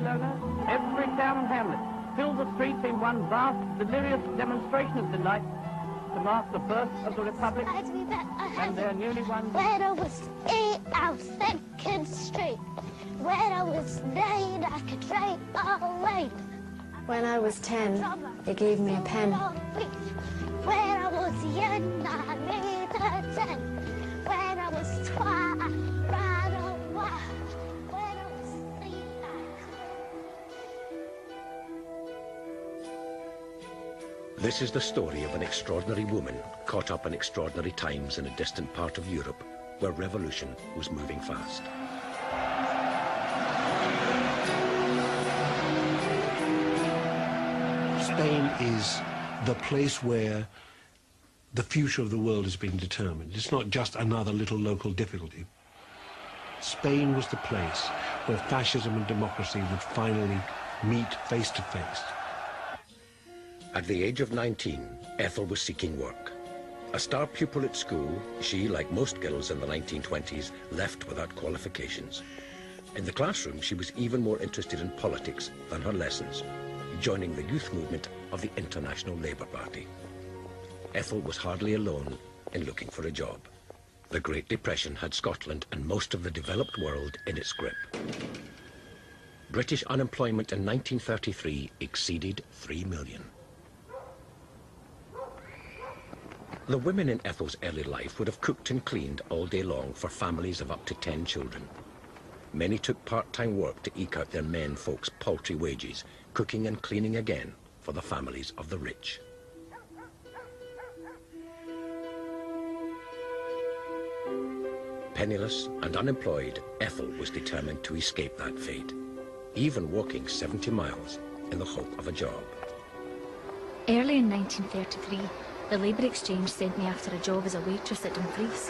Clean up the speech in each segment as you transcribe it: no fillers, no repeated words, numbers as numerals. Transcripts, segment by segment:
landowner, every town and hamlet filled the streets in one vast, delirious demonstration of delight to mark the birth of the Republic and their newly won... When I was 8, I was 2nd Street. When I was 9, I could write all night. When I was 10, they gave me a pen. When I was young, I made a 10. When I was 12, I ran away. When I was 3, This is the story of an extraordinary woman caught up in extraordinary times in a distant part of Europe where revolution was moving fast. Spain is the place where the future of the world is being determined. It's not just another little local difficulty. Spain was the place where fascism and democracy would finally meet face to face. At the age of 19, Ethel was seeking work. A star pupil at school, she, like most girls in the 1920s, left without qualifications. In the classroom, she was even more interested in politics than her lessons, joining the youth movement of the International Labour Party. Ethel was hardly alone in looking for a job. The Great Depression had Scotland and most of the developed world in its grip. British unemployment in 1933 exceeded 3 million. The women in Ethel's early life would have cooked and cleaned all day long for families of up to 10 children. Many took part-time work to eke out their men folks' paltry wages, cooking and cleaning again for the families of the rich. Penniless and unemployed, Ethel was determined to escape that fate, even walking 70 miles in the hope of a job. Early in 1933, the Labour Exchange sent me after a job as a waitress at Dumfries.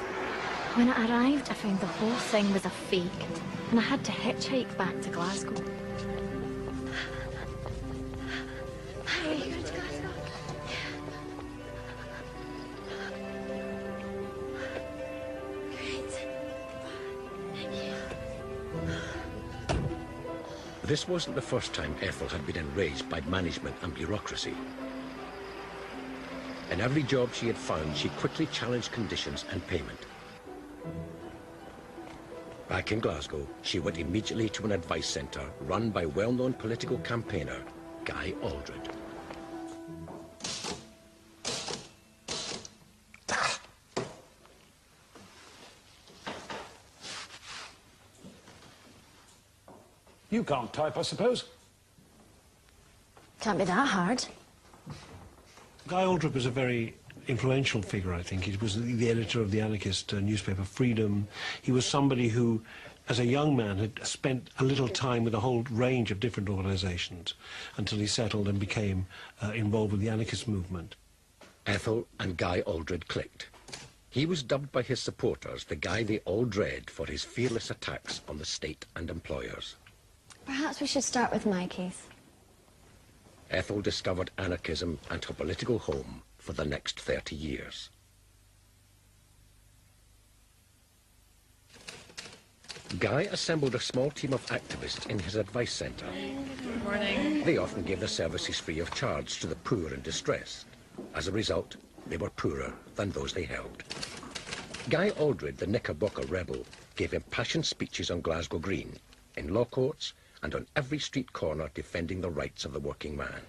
When I arrived, I found the whole thing was a fake, and I had to hitchhike back to Glasgow. Are you going to Glasgow? Great. Thank you. This wasn't the first time Ethel had been enraged by management and bureaucracy. In every job she had found, she quickly challenged conditions and payment. Back in Glasgow, she went immediately to an advice centre run by well-known political campaigner Guy Aldred. You can't type, I suppose? Can't be that hard. Guy Aldred was a very influential figure, I think. He was the editor of the Anarchist newspaper Freedom. He was somebody who, as a young man, had spent a little time with a whole range of different organisations until he settled and became involved with the anarchist movement. Ethel and Guy Aldred clicked. He was dubbed by his supporters the guy they all dread for his fearless attacks on the state and employers. Perhaps we should start with my case. Ethel discovered anarchism and her political home for the next 30 years. Guy assembled a small team of activists in his advice centre. Good morning. They often gave their services free of charge to the poor and distressed. As a result, they were poorer than those they helped. Guy Aldred, the Knickerbocker rebel, gave impassioned speeches on Glasgow Green, in law courts, and on every street corner defending the rights of the working man.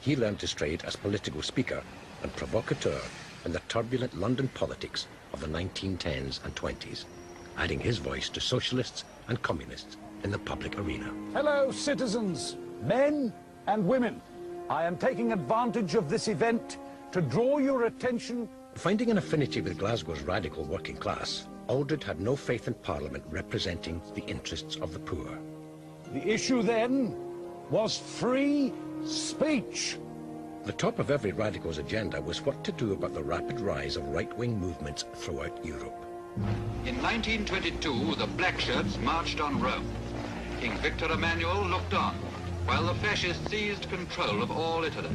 He learned his trade as political speaker and provocateur in the turbulent London politics of the 1910s and 20s, adding his voice to socialists and communists in the public arena. Hello, citizens, men and women. I am taking advantage of this event to draw your attention. Finding an affinity with Glasgow's radical working class, Aldred had no faith in Parliament representing the interests of the poor. The issue then was free speech. The top of every radical's agenda was what to do about the rapid rise of right-wing movements throughout Europe. In 1922, the Black Shirts marched on Rome. King Victor Emmanuel looked on, while the fascists seized control of all Italy.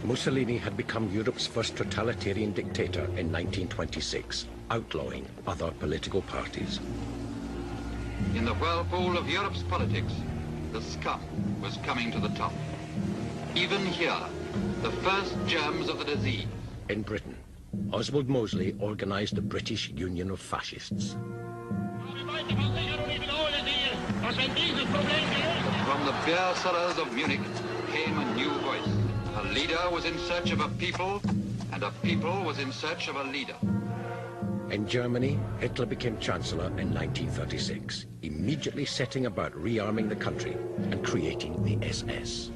Mussolini had become Europe's first totalitarian dictator in 1926, outlawing other political parties. In the whirlpool of Europe's politics, the scum was coming to the top. Even here, the first germs of the disease. In Britain, Oswald Mosley organised the British Union of Fascists. From the beer cellars of Munich came a new voice. A leader was in search of a people, and a people was in search of a leader. In Germany, Hitler became Chancellor in 1936, immediately setting about rearming the country and creating the SS.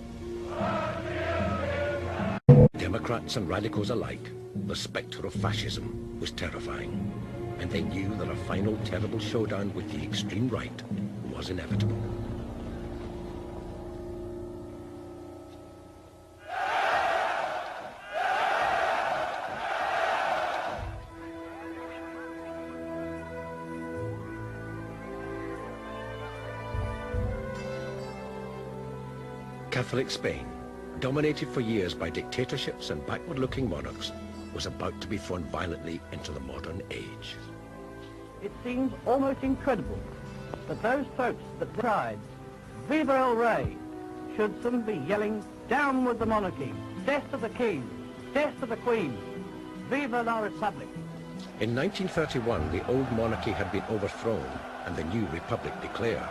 Democrats and radicals alike, the spectre of fascism was terrifying, and they knew that a final terrible showdown with the extreme right was inevitable. Catholic Spain, dominated for years by dictatorships and backward-looking monarchs, was about to be thrown violently into the modern age. It seems almost incredible that those folks that cried, "Viva el Rey," should soon be yelling, "Down with the monarchy, death to the king, death to the queen, viva la republic." In 1931, the old monarchy had been overthrown and the new republic declared.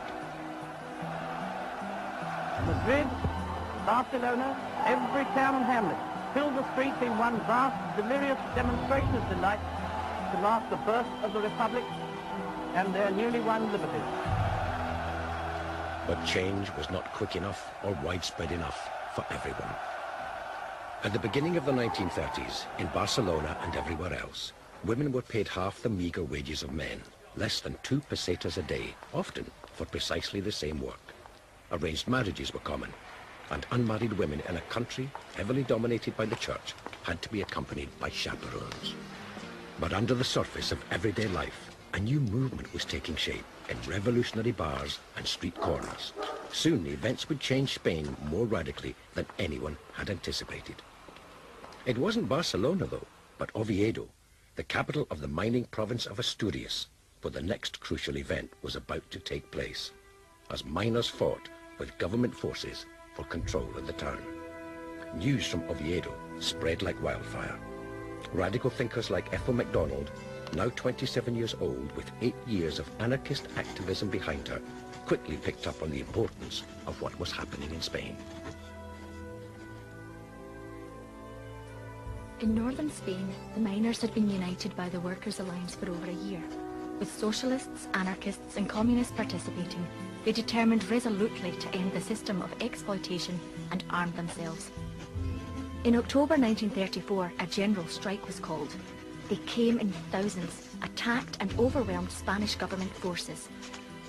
Madrid, Barcelona, every town and hamlet filled the streets in one vast, delirious demonstration of delight to mark the birth of the Republic and their newly won liberties. But change was not quick enough or widespread enough for everyone. At the beginning of the 1930s, in Barcelona and everywhere else, women were paid half the meagre wages of men, less than 2 pesetas a day, often for precisely the same work. Arranged marriages were common, and unmarried women in a country heavily dominated by the church had to be accompanied by chaperones. But under the surface of everyday life, a new movement was taking shape in revolutionary bars and street corners. Soon events would change Spain more radically than anyone had anticipated. It wasn't Barcelona, though, but Oviedo, the capital of the mining province of Asturias, where the next crucial event was about to take place, as miners fought with government forces for control of the town. News from Oviedo spread like wildfire. Radical thinkers like Ethel MacDonald, now 27 years old with 8 years of anarchist activism behind her, quickly picked up on the importance of what was happening in Spain. In northern Spain, the miners had been united by the Workers' Alliance for over a year. With socialists, anarchists and communists participating, they determined resolutely to end the system of exploitation and armed themselves. In October 1934, a general strike was called. They came in thousands, attacked and overwhelmed Spanish government forces.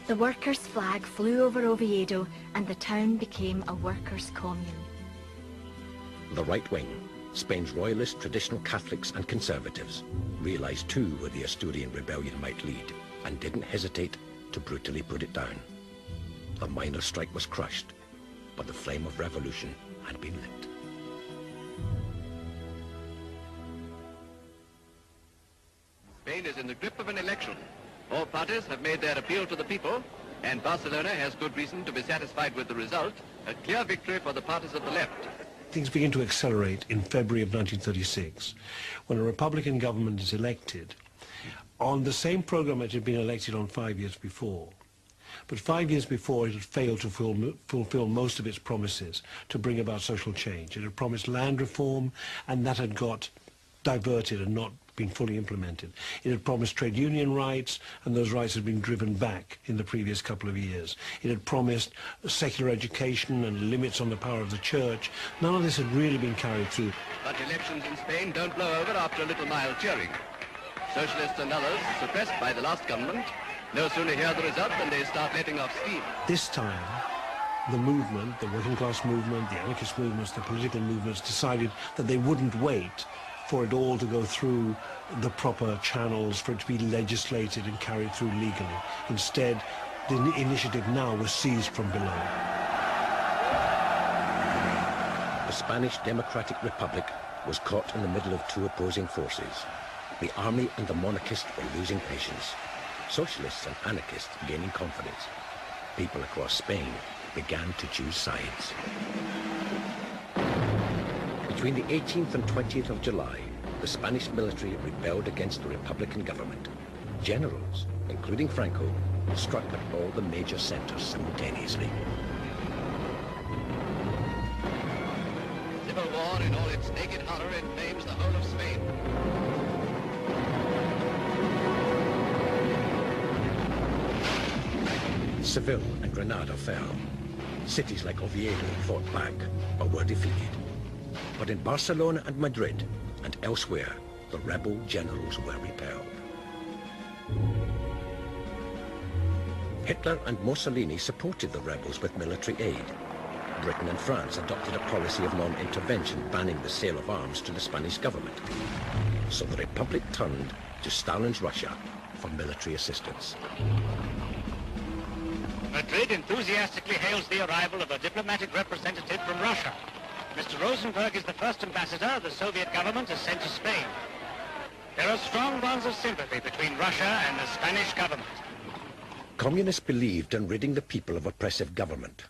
The workers' flag flew over Oviedo and the town became a workers' commune. The right wing, Spain's royalist traditional Catholics and conservatives, realized too where the Asturian rebellion might lead and didn't hesitate to brutally put it down. The miners' strike was crushed, but the flame of revolution had been lit. Spain is in the grip of an election. All parties have made their appeal to the people, and Barcelona has good reason to be satisfied with the result, a clear victory for the parties of the left. Things begin to accelerate in February of 1936, when a Republican government is elected on the same program it had been elected on 5 years before. But 5 years before, it had failed to fulfill most of its promises to bring about social change. It had promised land reform, and that had got diverted and not been fully implemented. It had promised trade union rights, and those rights had been driven back in the previous couple of years. It had promised secular education and limits on the power of the church. None of this had really been carried through. But elections in Spain don't blow over after a little mild cheering. Socialists and others, suppressed by the last government, no sooner hear the result than they start letting off steam. This time, the movement, the working class movement, the anarchist movements, the political movements decided that they wouldn't wait for it all to go through the proper channels, for it to be legislated and carried through legally. Instead, the initiative now was seized from below. The Spanish Democratic Republic was caught in the middle of two opposing forces. The army and the monarchists were losing patience. Socialists and anarchists gaining confidence. People across Spain began to choose sides. Between the 18th and 20th of July, the Spanish military rebelled against the Republican government. Generals, including Franco, struck at all the major centers simultaneously. Civil war in all its naked horror inflames the whole of Spain. Seville and Granada fell. Cities like Oviedo fought back or were defeated. But in Barcelona and Madrid and elsewhere, the rebel generals were repelled. Hitler and Mussolini supported the rebels with military aid. Britain and France adopted a policy of non-intervention, banning the sale of arms to the Spanish government. So the Republic turned to Stalin's Russia for military assistance. Madrid enthusiastically hails the arrival of a diplomatic representative from Russia. Mr. Rosenberg is the first ambassador the Soviet government has sent to Spain. There are strong bonds of sympathy between Russia and the Spanish government. Communists believed in ridding the people of oppressive government,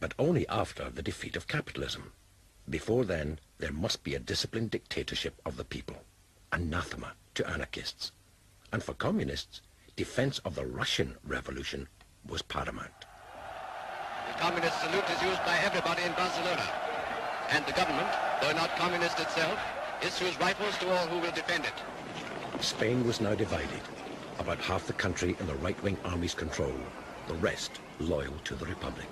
but only after the defeat of capitalism. Before then, there must be a disciplined dictatorship of the people, anathema to anarchists. And for communists, defense of the Russian Revolution was paramount. The communist salute is used by everybody in Barcelona, and the government, though not communist itself, issues rifles to all who will defend it. Spain was now divided. About half the country in the right-wing army's control, the rest loyal to the Republic.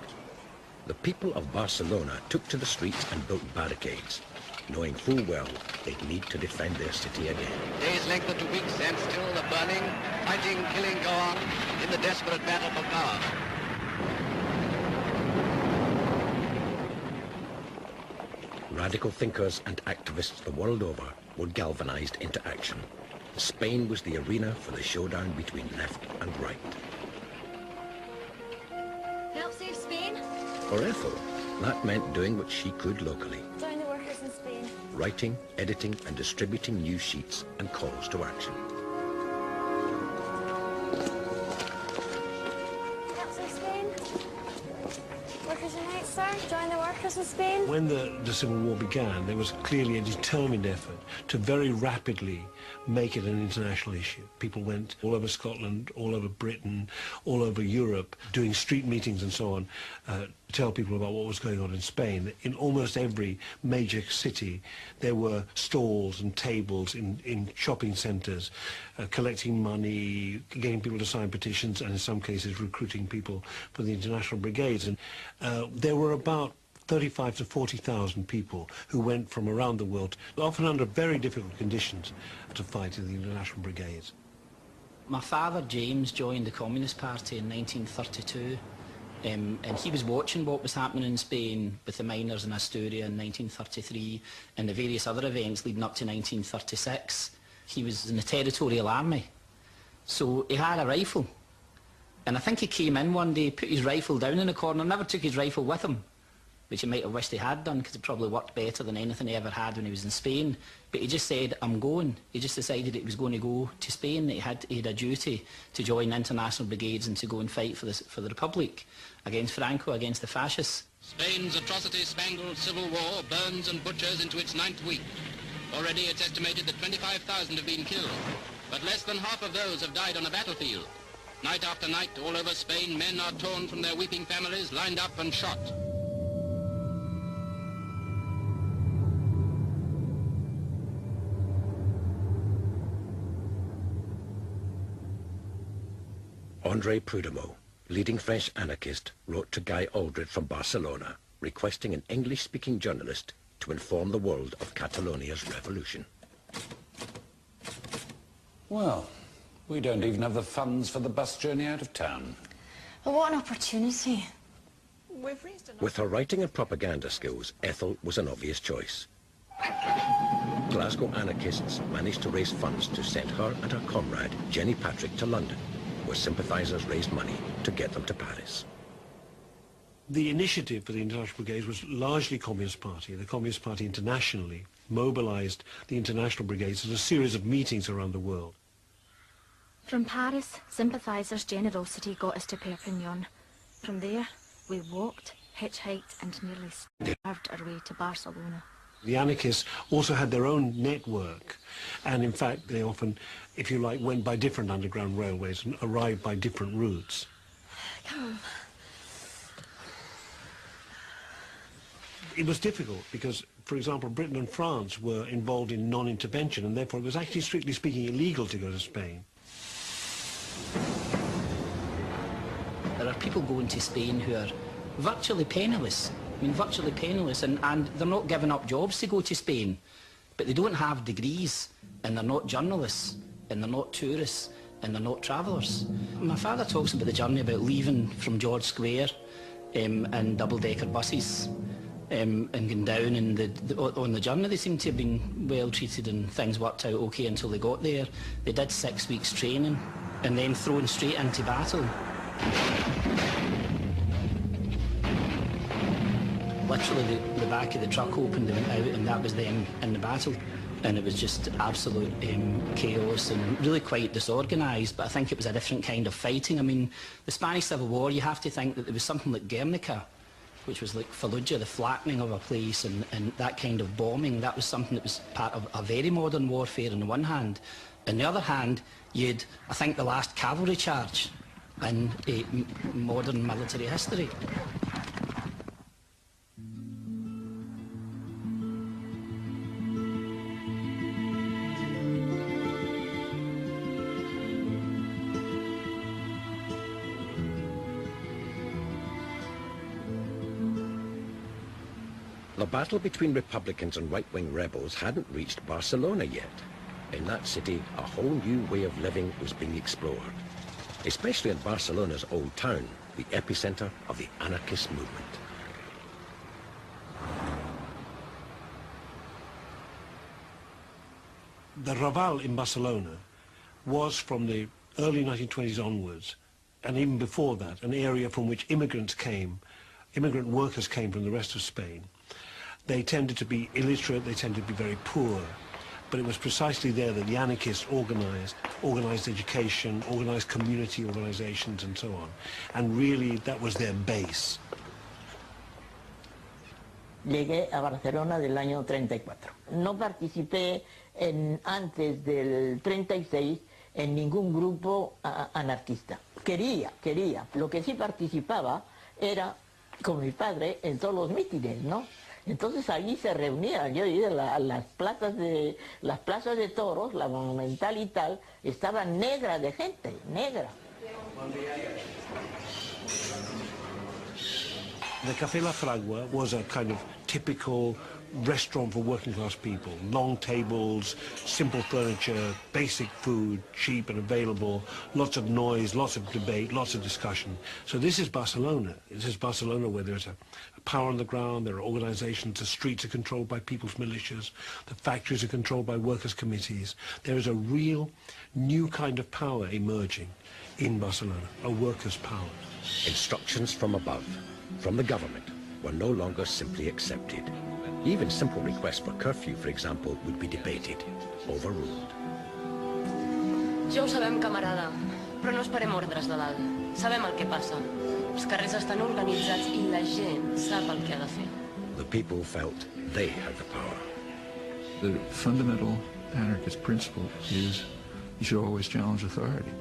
The people of Barcelona took to the streets and built barricades, knowing full well they'd need to defend their city again. Days lengthen to weeks, and still the burning, fighting, killing go on in the desperate battle for power. Radical thinkers and activists the world over were galvanized into action. Spain was the arena for the showdown between left and right. Help save Spain? For Ethel, that meant doing what she could locally. Join the workers in Spain. Writing, editing and distributing news sheets and calls to action. Help save Spain. Workers Unite, sir. Join the workers in Spain. When the Civil War began, there was clearly a determined effort to very rapidly make it an international issue. People went all over Scotland, all over Britain, all over Europe, doing street meetings and so on, to tell people about what was going on in Spain. In almost every major city, there were stalls and tables in shopping centres, collecting money, getting people to sign petitions, and in some cases recruiting people for the international brigades. And there were about 35 to 40,000 people who went from around the world, often under very difficult conditions, to fight in the international brigades. My father, James, joined the Communist Party in 1932, and he was watching what was happening in Spain with the miners in Asturias in 1933 and the various other events leading up to 1936. He was in the Territorial Army, so he had a rifle. And I think he came in one day, put his rifle down in a corner, never took his rifle with him, which he might have wished he had done, because it probably worked better than anything he ever had when he was in Spain. But he just said, I'm going. He just decided he was going to go to Spain, that he had a duty to join international brigades and to go and fight for the Republic, against Franco, against the fascists. Spain's atrocity-spangled civil war burns and butchers into its 9th week. Already it's estimated that 25,000 have been killed, but less than half of those have died on a battlefield. Night after night, all over Spain, men are torn from their weeping families, lined up and shot. André Prud'homme, leading French anarchist, wrote to Guy Aldred from Barcelona, requesting an English-speaking journalist to inform the world of Catalonia's revolution. Well, we don't even have the funds for the bus journey out of town. But what an opportunity. With her writing and propaganda skills, Ethel was an obvious choice. Glasgow anarchists managed to raise funds to send her and her comrade, Jenny Patrick, to London, where sympathisers raised money to get them to Paris. The initiative for the International Brigades was largely Communist Party. The Communist Party internationally mobilised the International Brigades at a series of meetings around the world. From Paris, sympathisers' generosity got us to Perpignan. From there, We walked, hitchhiked and nearly starved our way to Barcelona. The anarchists also had their own network, and in fact they often, if you like, went by different underground railways and arrived by different routes. Come. It was difficult because, for example, Britain and France were involved in non-intervention, and therefore it was actually, strictly speaking, illegal to go to Spain. There are people going to Spain who are virtually penniless. I mean, virtually penniless, and they're not giving up jobs to go to Spain, but they don't have degrees, and they're not journalists, and they're not tourists, and they're not travellers. My father talks about the journey about leaving from George Square in double-decker buses and going down, and on the journey they seem to have been well treated and things worked out okay until they got there. They did 6 weeks training and then thrown straight into battle. Literally the back of the truck opened, they went out, and that was them in the battle. And it was just absolute chaos and really quite disorganised, but I think it was a different kind of fighting. I mean, the Spanish Civil War, you have to think that there was something like Guernica, which was like Fallujah, the flattening of a place, and that kind of bombing. That was something that was part of a very modern warfare on the one hand. On the other hand, you had, I think, the last cavalry charge in modern military history. The battle between Republicans and right-wing rebels hadn't reached Barcelona yet. In that city, a whole new way of living was being explored, especially in Barcelona's old town, the epicenter of the anarchist movement. The Raval in Barcelona was, from the early 1920s onwards, and even before that, an area from which immigrant workers came from the rest of Spain. They tended to be illiterate, they tended to be very poor, but it was precisely there that the anarchists organized education, organized community organizations and so on, and really that was their base. Llegué a Barcelona del año 34. No participé antes del 36 en ningún grupo anarquista. Quería. Lo que sí participaba era, con mi padre, en todos los mítines, ¿no? Entonces allí se reunían, yo iba a las plazas de toros, la Monumental y tal, estaba negra de gente, negra. The Café La Fragua was a kind of typical restaurant for working class people. Long tables, simple furniture, basic food, cheap and available, lots of noise, lots of debate, lots of discussion. So this is Barcelona. This is Barcelona where there's a power on the ground, there are organizations, the streets are controlled by people's militias, the factories are controlled by workers' committees. There is a real new kind of power emerging in Barcelona, a workers' power. Instructions from above, from the government, were no longer simply accepted. Even simple requests for curfew, for example, would be debated, overruled. Ja ho sabem, camarada, però no esperem ordres de dalt. Sabem el que passa. Els carrers estan organitzats i la gent sap el que ha de fer. The people felt they had the power. The fundamental anarchist principle is you should always challenge authority.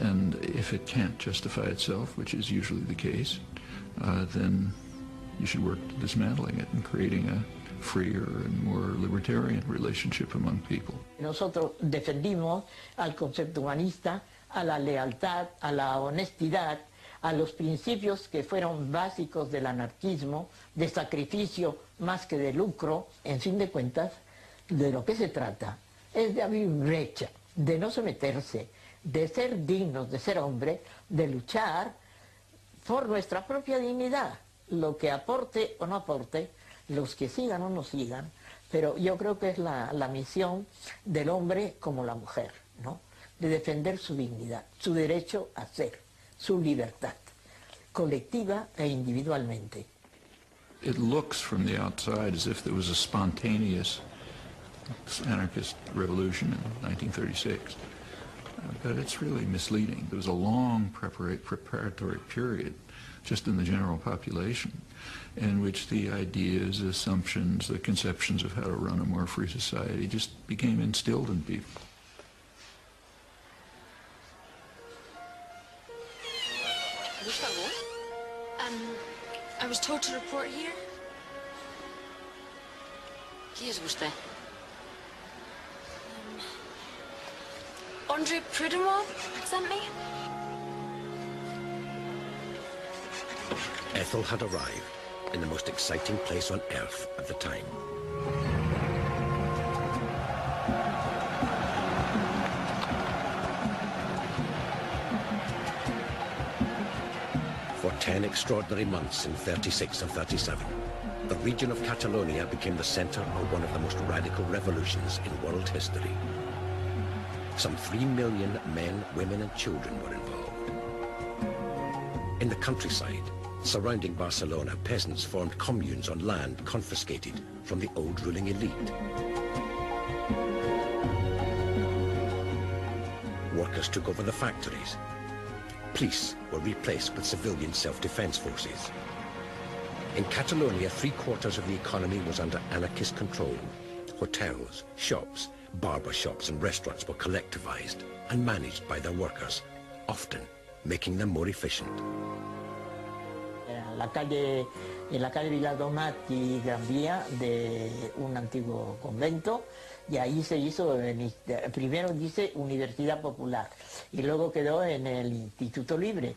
And if it can't justify itself, which is usually the case, then you should work to dismantling it and creating a freer and more libertarian relationship among people. Nosotros defendimos al concepto humanista, a la lealtad, a la honestidad, a los principios que fueron básicos del anarquismo, de sacrificio más que de lucro. En fin de cuentas, de lo que se trata es de abrir brecha, de no someterse, de ser dignos, de ser hombre, de luchar por nuestra propia dignidad. Lo que aporte o no aporte, los que sigan o no sigan, pero yo creo que es la misión del hombre como la mujer, ¿no? De defender su dignidad, su derecho a ser, su libertad, colectiva e individualmente. It looks from the outside as if there was a spontaneous anarchist revolution in 1936, but it's really misleading. There was a long preparatory period just in the general population, in which the ideas, assumptions, the conceptions of how to run a more free society just became instilled in people. I was told to report here. Qui és vostè? Andre Prudhomme sent me. Ethel had arrived in the most exciting place on earth at the time. For 10 extraordinary months in 36 and 37, the region of Catalonia became the center of one of the most radical revolutions in world history. Some 3 million men, women and children were involved. In the countryside, surrounding Barcelona, peasants formed communes on land confiscated from the old ruling elite. Workers took over the factories. Police were replaced with civilian self-defense forces. In Catalonia, 3/4 of the economy was under anarchist control. Hotels, shops, barber shops and restaurants were collectivized and managed by their workers, often making them more efficient. En la calle Viladomati, Gran Vía, de un antiguo convento, y ahí se hizo, primero dice Universidad Popular, y luego quedó en el Instituto Libre.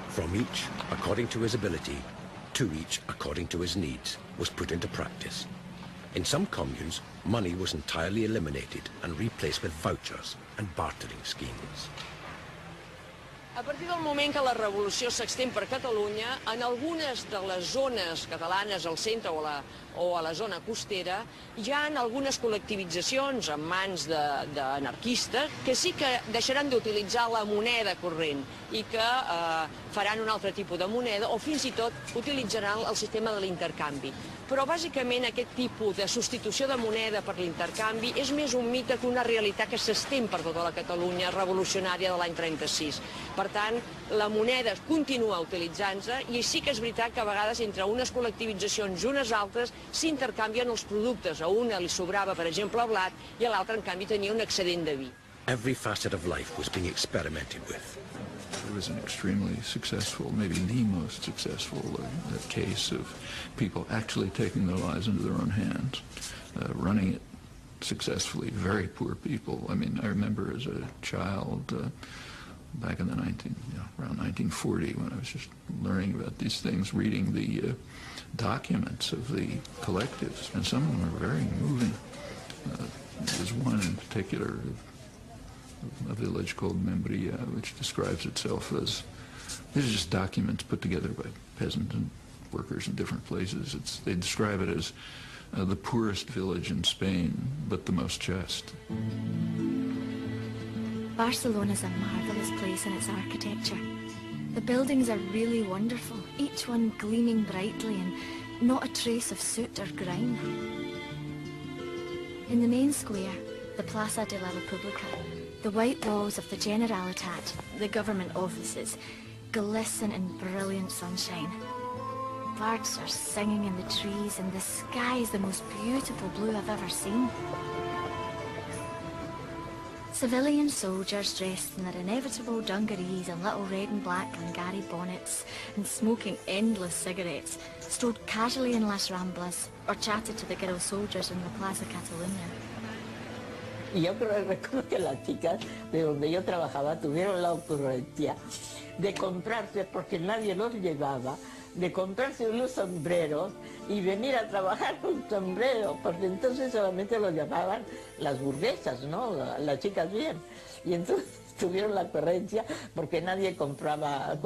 From each, according to his ability, to each, according to his needs, was put into practice. In some communes, money was entirely eliminated and replaced with vouchers and bartering schemes. A partir del moment que la revolució s'extén per Catalunya, en algunes de les zones catalanes, al centre o a la zona costera, hi ha algunes col·lectivitzacions en mans d'anarquistes que sí que deixaran d'utilitzar la moneda corrent i que faran un altre tipus de moneda o fins i tot utilitzaran el sistema de l'intercanvi. Però bàsicament aquest tipus de substitució de moneda per l'intercanvi és més un mite que una realitat que s'estén per tota la Catalunya revolucionària de l'any 36. Per tant, la moneda continua utilitzant-se i sí que és veritat que a vegades entre unes col·lectivitzacions i unes altres s'intercanvien els productes. A una li sobrava, per exemple, blat i a l'altra, en canvi, tenia un excedent de vi. Every facet of life was being experimented with. It was an extremely successful, maybe the most successful case of people actually taking their lives into their own hands, running it successfully. Very poor people. I mean, I remember as a child back in the around 1940, when I was just learning about these things, reading the documents of the collectives, and some of them are very moving. There's one in particular, a village called Membria, which describes itself as, these are just documents put together by peasants and workers in different places. They describe it as the poorest village in Spain, but the most just. Barcelona's a marvellous place in its architecture. The buildings are really wonderful, each one gleaming brightly and not a trace of soot or grime. In the main square, the Plaza de la República, the white walls of the Generalitat, the government offices, glisten in brilliant sunshine. Birds are singing in the trees and the sky is the most beautiful blue I've ever seen. Civilian soldiers dressed in their inevitable dungarees and little red and black Glengarry bonnets and smoking endless cigarettes strode casually in Las Ramblas or chatted to the girl soldiers in the Plaza Catalunya. Y yo recuerdo que las chicas de donde yo trabajaba tuvieron la ocurrencia de comprarse, porque nadie los llevaba, de comprarse unos sombreros y venir a trabajar con sombrero, porque entonces solamente los llamaban las burguesas, ¿no? Las chicas bien. Y entonces tuvieron la ocurrencia porque nadie compraba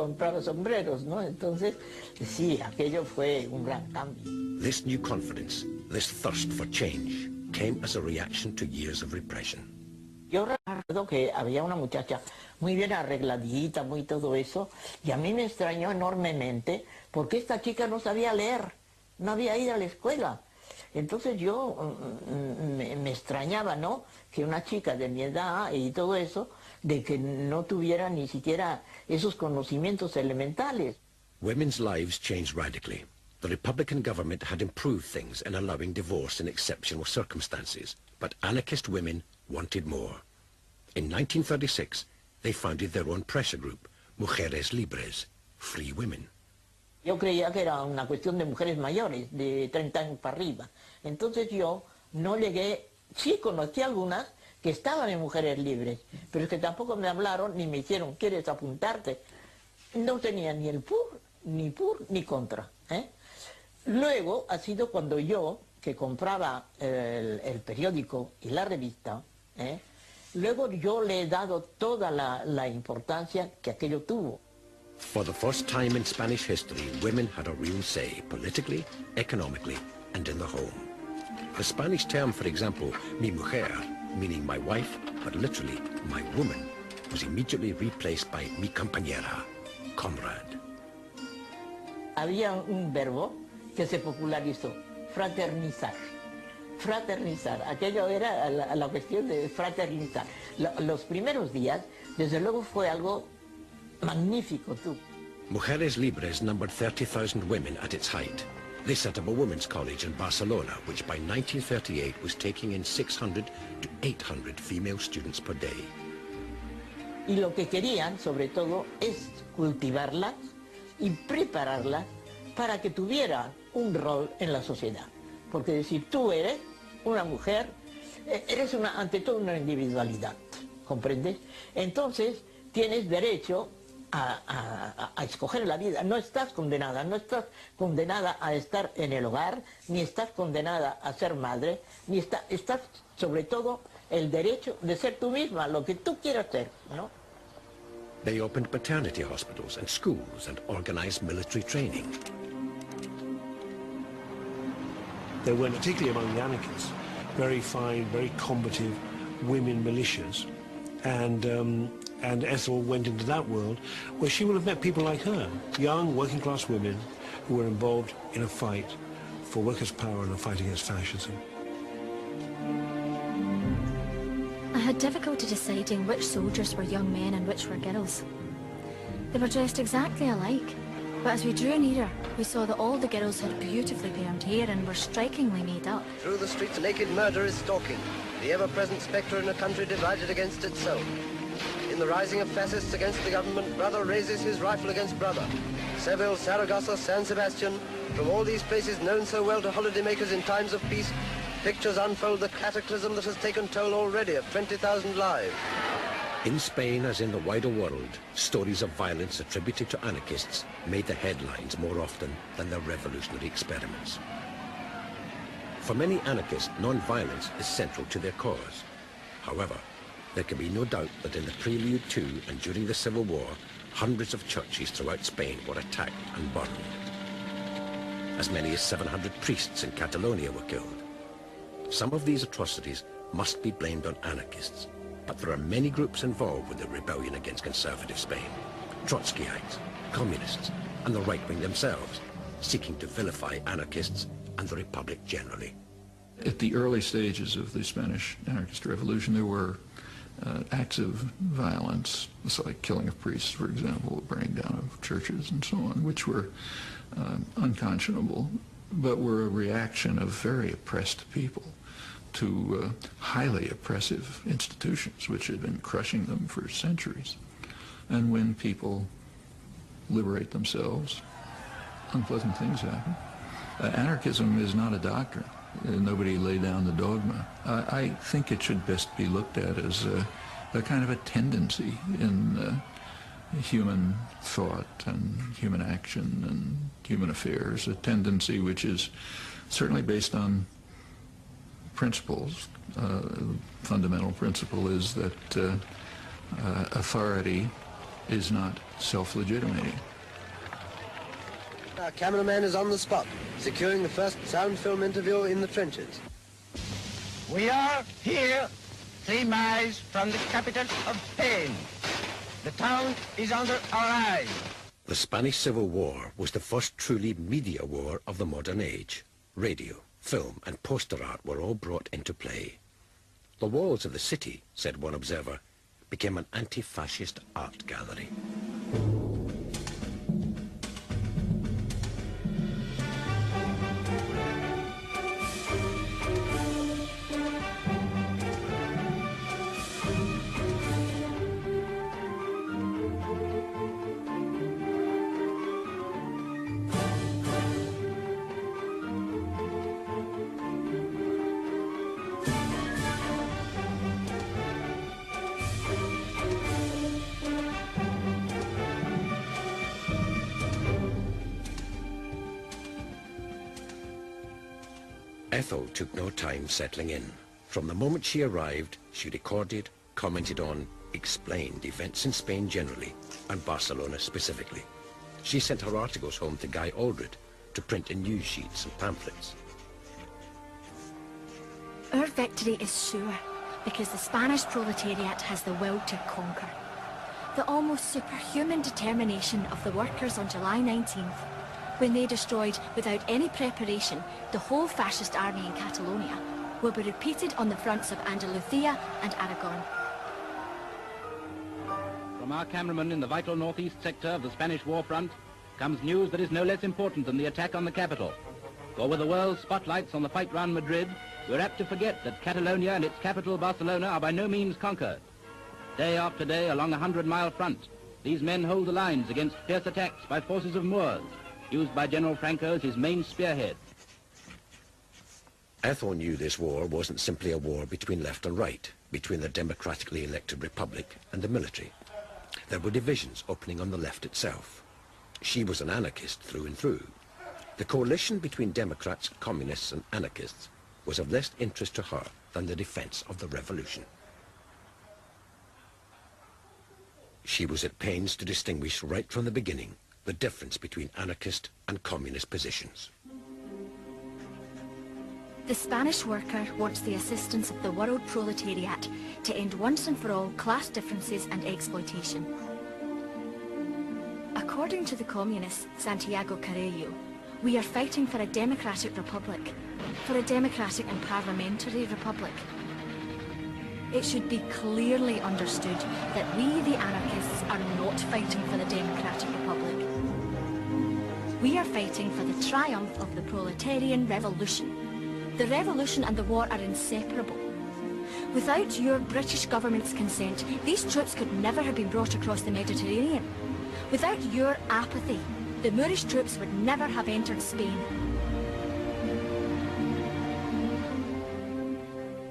sombreros, ¿no? Entonces, sí, aquello fue un gran cambio. This new confidence, this thirst for change, came as a reaction to years of repression. Yo recuerdo que había una muchacha muy bien arregladita, muy todo eso, y a mí me extrañó enormemente porque esta chica no sabía leer, no había ido a la escuela. Entonces yo me extrañaba, ¿no?, que una chica de mi edad y todo eso, de que no tuviera ni siquiera esos conocimientos elementales. Women's lives changed radically. The Republican government had improved things in allowing divorce in exceptional circumstances, but anarchist women wanted more. In 1936, they founded their own pressure group, Mujeres Libres, Free Women. Yo creía que era una cuestión de mujeres mayores, de 30 años para arriba. Entonces yo no llegué, sí conocí algunas que estaban en Mujeres Libres, pero es que tampoco me hablaron ni me hicieron, ¿quieres apuntarte? No tenía ni el PUR, ni contra. Luego ha sido cuando yo, que compraba el periódico y la revista, luego yo le he dado toda la importancia que aquello tuvo. For the first time in Spanish history, women had a real say, politically, economically, and in the home. The Spanish term, for example, mi mujer, meaning my wife, but literally my woman, was immediately replaced by mi compañera, comrade. Había un verbo que se popularizó, fraternizar. Fraternizar, aquello era la cuestión de fraternizar. Los primeros días, desde luego, fue algo magnífico, tú. Mujeres Libres numbered 30,000 women at its height. They set up a women's college in Barcelona, which by 1938 was taking in 600 to 800 female students per day. Y lo que querían, sobre todo, es cultivarlas y prepararlas para que tuvieran un rol en la sociedad. Porque si tú eres una mujer, eres ante todo una individualidad, ¿comprendes? Entonces tienes derecho a escoger la vida. No estás condenada a estar en el hogar, ni estás condenada a ser madre, ni estás sobre todo el derecho de ser tú misma, lo que tú quieras ser, ¿no? They opened maternity hospitals and schools and organized military training. There were, particularly among the anarchists, very fine, very combative women militias. And Ethel went into that world where she would have met people like her, young working class women who were involved in a fight for workers' power and a fight against fascism. I had difficulty deciding which soldiers were young men and which were girls. They were dressed exactly alike, but as we drew nearer, we saw that all the girls had beautifully permed hair and were strikingly made up. Through the streets, naked murder is stalking, the ever-present spectre in a country divided against itself. In the rising of fascists against the government, brother raises his rifle against brother. Seville, Saragossa, San Sebastian, from all these places known so well to holidaymakers in times of peace, pictures unfold the cataclysm that has taken toll already of 20,000 lives. In Spain, as in the wider world, stories of violence attributed to anarchists made the headlines more often than their revolutionary experiments. For many anarchists, non-violence is central to their cause. However, there can be no doubt that in the prelude to and during the Civil War, hundreds of churches throughout Spain were attacked and burned. As many as 700 priests in Catalonia were killed. Some of these atrocities must be blamed on anarchists, but there are many groups involved with the rebellion against conservative Spain. Trotskyites, communists, and the right wing themselves, seeking to vilify anarchists and the Republic generally. At the early stages of the Spanish anarchist revolution, there were acts of violence, like killing of priests, for example, burning down of churches and so on, which were unconscionable, but were a reaction of very oppressed people to highly oppressive institutions, which had been crushing them for centuries. And when people liberate themselves, unpleasant things happen. Anarchism is not a doctrine. Nobody laid down the dogma. I think it should best be looked at as a kind of a tendency in human thought and human action and human affairs, a tendency which is certainly based on principles. Fundamental principle is that authority is not self-legitimating. Our cameraman is on the spot, securing the first sound film interview in the trenches. We are here 3 miles from the capital of Spain. The town is under our eyes. The Spanish Civil War was the first truly media war of the modern age. Radio, film, and poster art were all brought into play. The walls of the city, said one observer, became an anti-fascist art gallery. Ethel took no time settling in. From the moment she arrived, she recorded, commented on, explained events in Spain generally, and Barcelona specifically. She sent her articles home to Guy Aldred to print in news sheets and pamphlets. Our victory is sure because the Spanish proletariat has the will to conquer. The almost superhuman determination of the workers on July 19th, when they destroyed, without any preparation, the whole fascist army in Catalonia, will be repeated on the fronts of Andalusia and Aragon. From our cameraman in the vital northeast sector of the Spanish war front comes news that is no less important than the attack on the capital. For with the world's spotlights on the fight round Madrid, we're apt to forget that Catalonia and its capital Barcelona are by no means conquered. Day after day along a 100-mile front, these men hold the lines against fierce attacks by forces of Moors, used by General Franco as his main spearhead. Ethel knew this war wasn't simply a war between left and right, between the democratically elected republic and the military. There were divisions opening on the left itself. She was an anarchist through and through. The coalition between Democrats, communists and anarchists was of less interest to her than the defense of the revolution. She was at pains to distinguish right from the beginning the difference between anarchist and communist positions. The Spanish worker wants the assistance of the world proletariat to end once and for all class differences and exploitation. According to the communist Santiago Carrillo, we are fighting for a democratic republic, for a democratic and parliamentary republic. It should be clearly understood that we, the anarchists, are not fighting for the democratic republic. We are fighting for the triumph of the proletarian revolution. The revolution and the war are inseparable. Without your British government's consent, these troops could never have been brought across the Mediterranean. Without your apathy, the Moorish troops would never have entered Spain.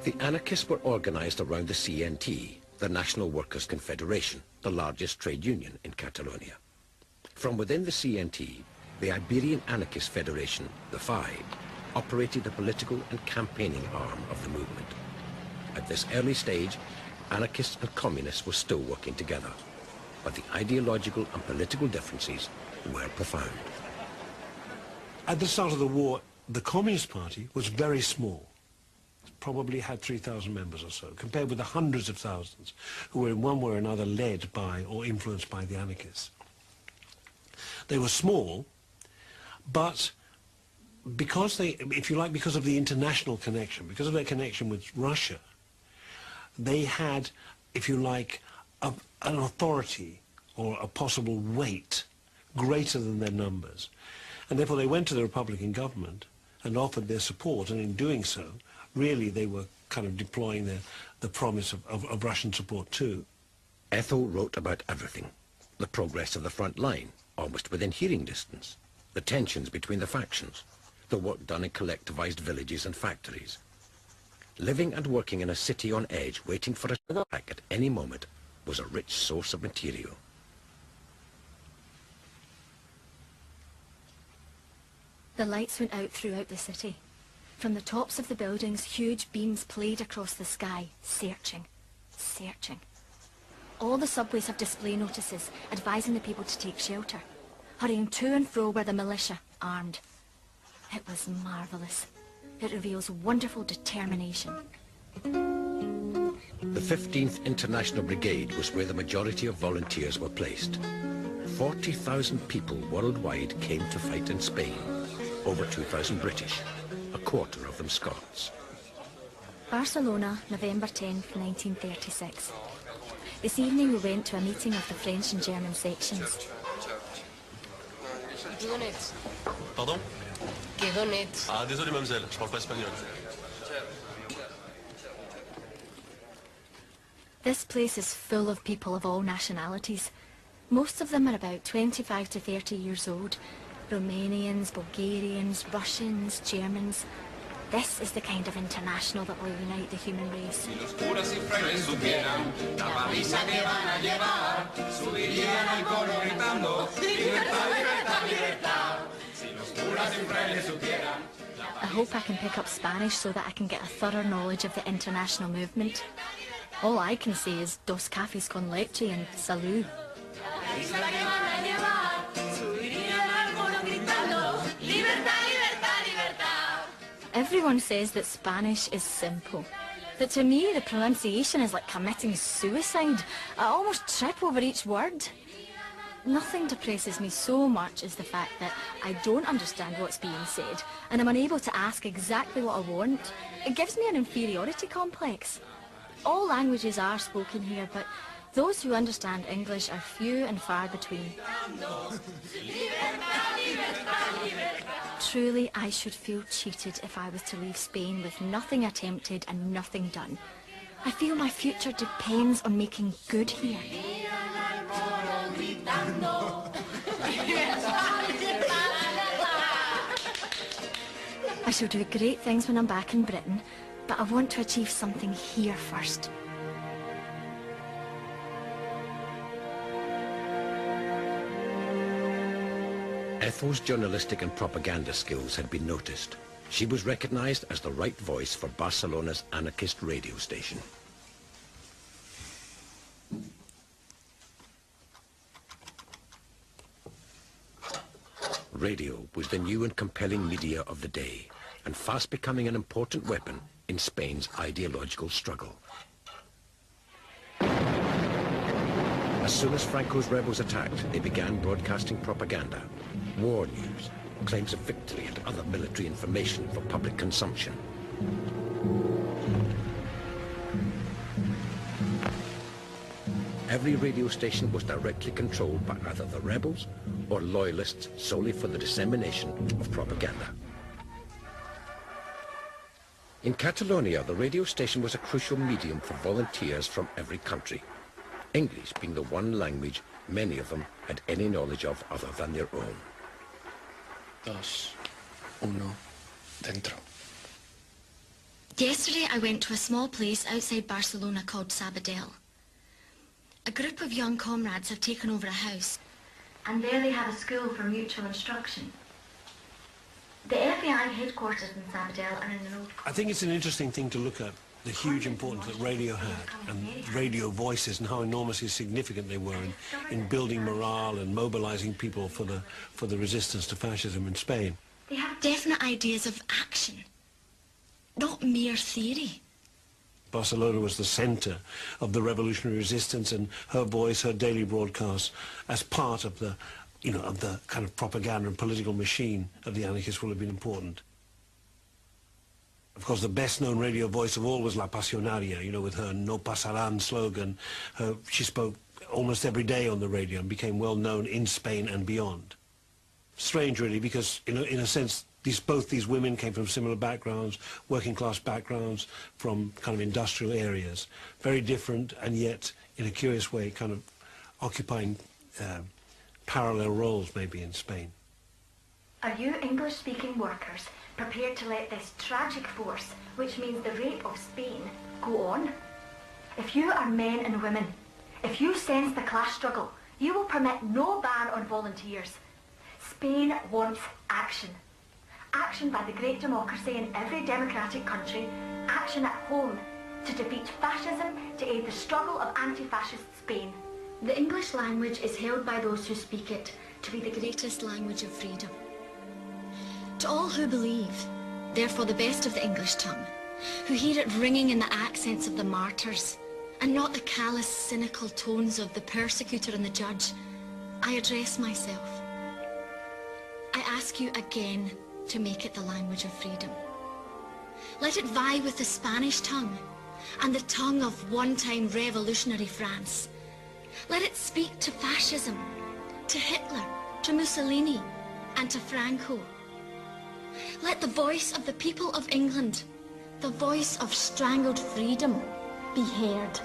The anarchists were organized around the CNT, the National Workers' Confederation, the largest trade union in Catalonia. From within the CNT, the Iberian Anarchist Federation, the FI, operated the political and campaigning arm of the movement. At this early stage, anarchists and communists were still working together, but the ideological and political differences were profound. At the start of the war, the Communist Party was very small. It probably had 3,000 members or so, compared with the hundreds of thousands who were in one way or another led by or influenced by the anarchists. They were small, but because they, if you like, because of the international connection, because of their connection with Russia, they had, if you like, an authority or a possible weight greater than their numbers. And therefore they went to the Republican government and offered their support, and in doing so, really they were kind of deploying the promise of Russian support too. Ethel wrote about everything. The progress of the front line, almost within hearing distance, the tensions between the factions, the work done in collectivized villages and factories. Living and working in a city on edge, waiting for a attack at any moment, was a rich source of material. The lights went out throughout the city. From the tops of the buildings, huge beams played across the sky, searching, searching. All the subways have display notices advising the people to take shelter. Hurrying to and fro were the militia, armed. It was marvellous. It reveals wonderful determination. The 15th International Brigade was where the majority of volunteers were placed. 40,000 people worldwide came to fight in Spain. Over 2,000 British, a quarter of them Scots. Barcelona, November 10th, 1936. This evening we went to a meeting of the French and German sections. Pardon? Ah, désolé, mademoiselle, je parle pas espagnol. This place is full of people of all nationalities. Most of them are about 25 to 30 years old. Romanians, Bulgarians, Russians, Germans. This is the kind of international that will unite the human race. I hope I can pick up Spanish so that I can get a thorough knowledge of the international movement. All I can say is dos cafés con leche and salud. Everyone says that Spanish is simple. But to me, the pronunciation is like committing suicide. I almost trip over each word. Nothing depresses me so much as the fact that I don't understand what's being said, and I'm unable to ask exactly what I want. It gives me an inferiority complex. All languages are spoken here, but those who understand English are few and far between. Truly, I should feel cheated if I was to leave Spain with nothing attempted and nothing done. I feel my future depends on making good here. I shall do great things when I'm back in Britain, but I want to achieve something here first. Ethel's journalistic and propaganda skills had been noticed. She was recognized as the right voice for Barcelona's anarchist radio station. Radio was the new and compelling media of the day, and fast becoming an important weapon in Spain's ideological struggle. As soon as Franco's rebels attacked, they began broadcasting propaganda, war news, claims of victory and other military information for public consumption. Every radio station was directly controlled by either the rebels or loyalists solely for the dissemination of propaganda. In Catalonia, the radio station was a crucial medium for volunteers from every country, English being the one language many of them had any knowledge of other than their own. 2, 1, dentro. Yesterday I went to a small place outside Barcelona called Sabadell. A group of young comrades have taken over a house, and there they have a school for mutual instruction. The FBI headquarters in Sabadell are in an old... I think it's an interesting thing to look at, the huge importance that radio had, and radio voices, and how enormously significant they were in building morale and mobilizing people for the resistance to fascism in Spain. They have definite ideas of action, not mere theory. Barcelona was the center of the revolutionary resistance, and her voice, her daily broadcasts, as part of the, of the kind of propaganda and political machine of the anarchists will have been important. Of course, the best-known radio voice of all was La Pasionaria, with her No Pasarán slogan. She spoke almost every day on the radio and became well known in Spain and beyond. Strange, really, because, in a sense, both these women came from similar backgrounds, working-class backgrounds, from kind of industrial areas. Very different, and yet, in a curious way, kind of occupying parallel roles, maybe, in Spain. Are you English-speaking workers prepared to let this tragic force, which means the rape of Spain, go on? If you are men and women, if you sense the class struggle, you will permit no ban on volunteers. Spain wants action. Action by the great democracy in every democratic country, action at home to defeat fascism, to aid the struggle of anti-fascist Spain. The English language is held by those who speak it to be the greatest language of freedom. To all who believe, therefore the best of the English tongue, who hear it ringing in the accents of the martyrs, and not the callous, cynical tones of the persecutor and the judge, I address myself. I ask you again to make it the language of freedom. Let it vie with the Spanish tongue and the tongue of one-time revolutionary France. Let it speak to fascism, to Hitler, to Mussolini, and to Franco. Let the voice of the people of England, the voice of strangled freedom, be heard.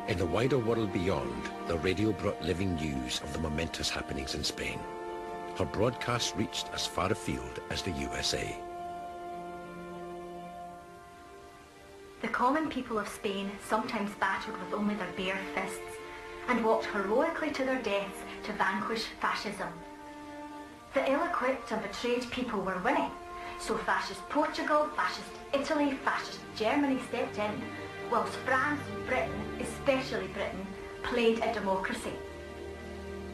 In the wider world beyond, the radio brought living news of the momentous happenings in Spain. Her broadcasts reached as far afield as the USA. The common people of Spain sometimes battled with only their bare fists and walked heroically to their deaths to vanquish fascism. The ill-equipped and betrayed people were winning. So fascist Portugal, fascist Italy, fascist Germany stepped in, whilst France and Britain, especially Britain, played at democracy.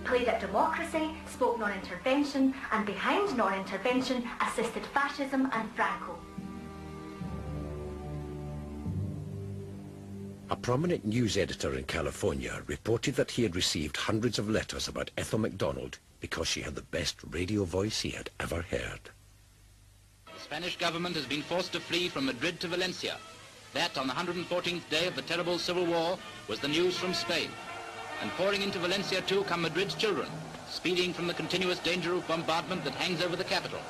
Played at democracy, spoke non-intervention, and behind non-intervention assisted fascism and Franco. A prominent news editor in California reported that he had received hundreds of letters about Ethel MacDonald because she had the best radio voice he had ever heard. The Spanish government has been forced to flee from Madrid to Valencia. That, on the 114th day of the terrible civil war, was the news from Spain. And pouring into Valencia too come Madrid's children, speeding from the continuous danger of bombardment that hangs over the capital.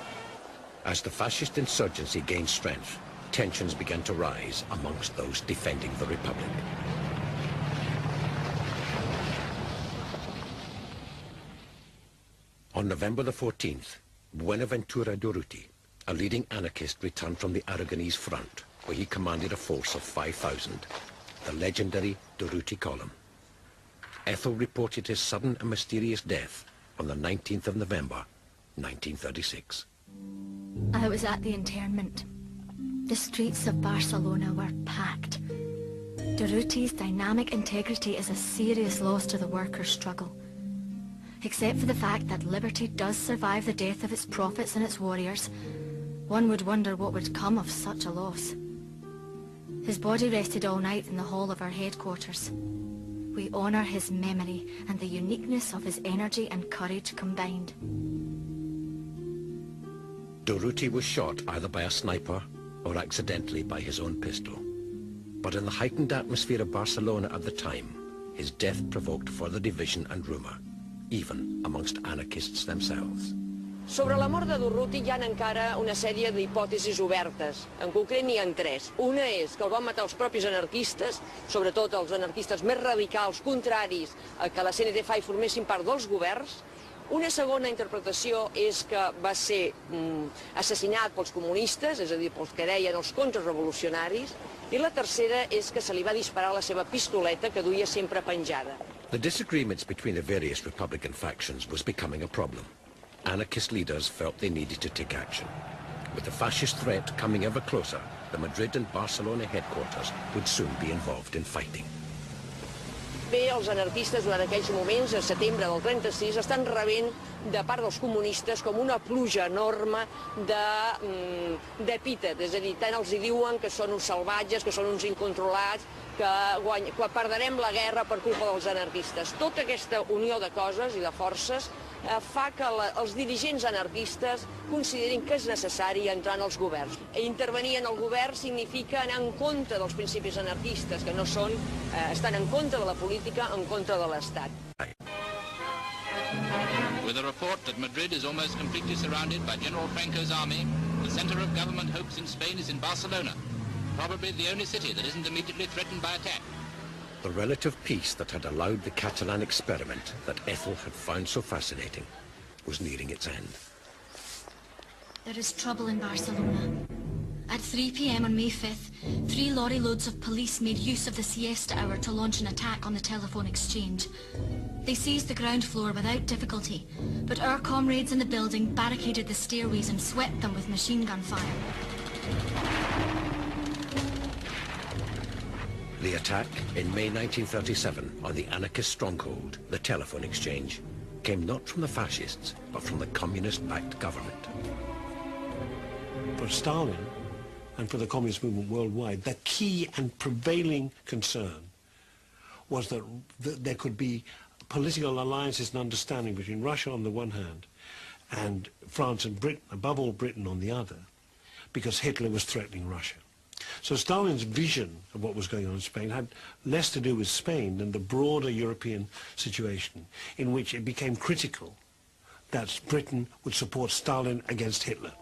As the fascist insurgency gained strength, tensions began to rise amongst those defending the Republic. On November the 14th, Buenaventura Durruti, a leading anarchist, returned from the Aragonese front, where he commanded a force of 5,000, the legendary Durruti Column. Ethel reported his sudden and mysterious death on the 19th of November, 1936. I was at the internment. The streets of Barcelona were packed. Durruti's dynamic integrity is a serious loss to the workers' struggle. Except for the fact that liberty does survive the death of its prophets and its warriors, one would wonder what would come of such a loss. His body rested all night in the hall of our headquarters. We honour his memory and the uniqueness of his energy and courage combined. Durruti was shot either by a sniper or accidentally by his own pistol. But in the heightened atmosphere of Barcelona at the time, his death provoked further division and rumour, even amongst anarchists themselves. Sobre la mort de Durruti hi ha encara una sèrie d'hipòtesis obertes. En concret n'hi ha tres. Una és que el van matar els propis anarquistes, sobretot els anarquistes més radicals, contraris a que la CNT formessin part dels governs. Una segona interpretació és que va ser assassinat pels comunistes, és a dir, pels que deien els contrarrevolucionaris, i la tercera és que se li va disparar la seva pistoleta que duia sempre penjada. The disagreements between the various Republican factions was becoming a problem. Anarchist leaders felt they needed to take action. With the fascist threat coming ever closer, the Madrid and Barcelona headquarters would soon be involved in fighting. Bé, els anarquistes durant aquells moments, a setembre del 36, estan rebent de part dels comunistes com una pluja enorme d'epítet, és a dir, tant els hi diuen que són uns salvatges, que són uns incontrolats, que perdrem la guerra per culpa dels anarquistes. Tota aquesta unió de coses i de forces fa que els dirigents anarquistes considerin que és necessari entrar en els governs. Intervenir en el govern significa anar en contra dels principis anarquistes, que no són, estan en contra de la política, en contra de l'Estat. With a report that Madrid is almost completely surrounded by General Franco's army, the center of government hopes in Spain is in Barcelona, probably the only city that isn't immediately threatened by attack. The relative peace that had allowed the Catalan experiment that Ethel had found so fascinating was nearing its end. There is trouble in Barcelona. At 3 p.m. on May 5th, 3 lorry loads of police made use of the siesta hour to launch an attack on the telephone exchange. They seized the ground floor without difficulty, but our comrades in the building barricaded the stairways and swept them with machine gun fire. The attack in May 1937 on the anarchist stronghold, the telephone exchange, came not from the fascists, but from the communist-backed government. For Stalin and for the communist movement worldwide, the key and prevailing concern was that there could be political alliances and understanding between Russia on the one hand and France and Britain, above all Britain, on the other, because Hitler was threatening Russia. So Stalin's vision of what was going on in Spain had less to do with Spain than the broader European situation, in which it became critical that Britain would support Stalin against Hitler.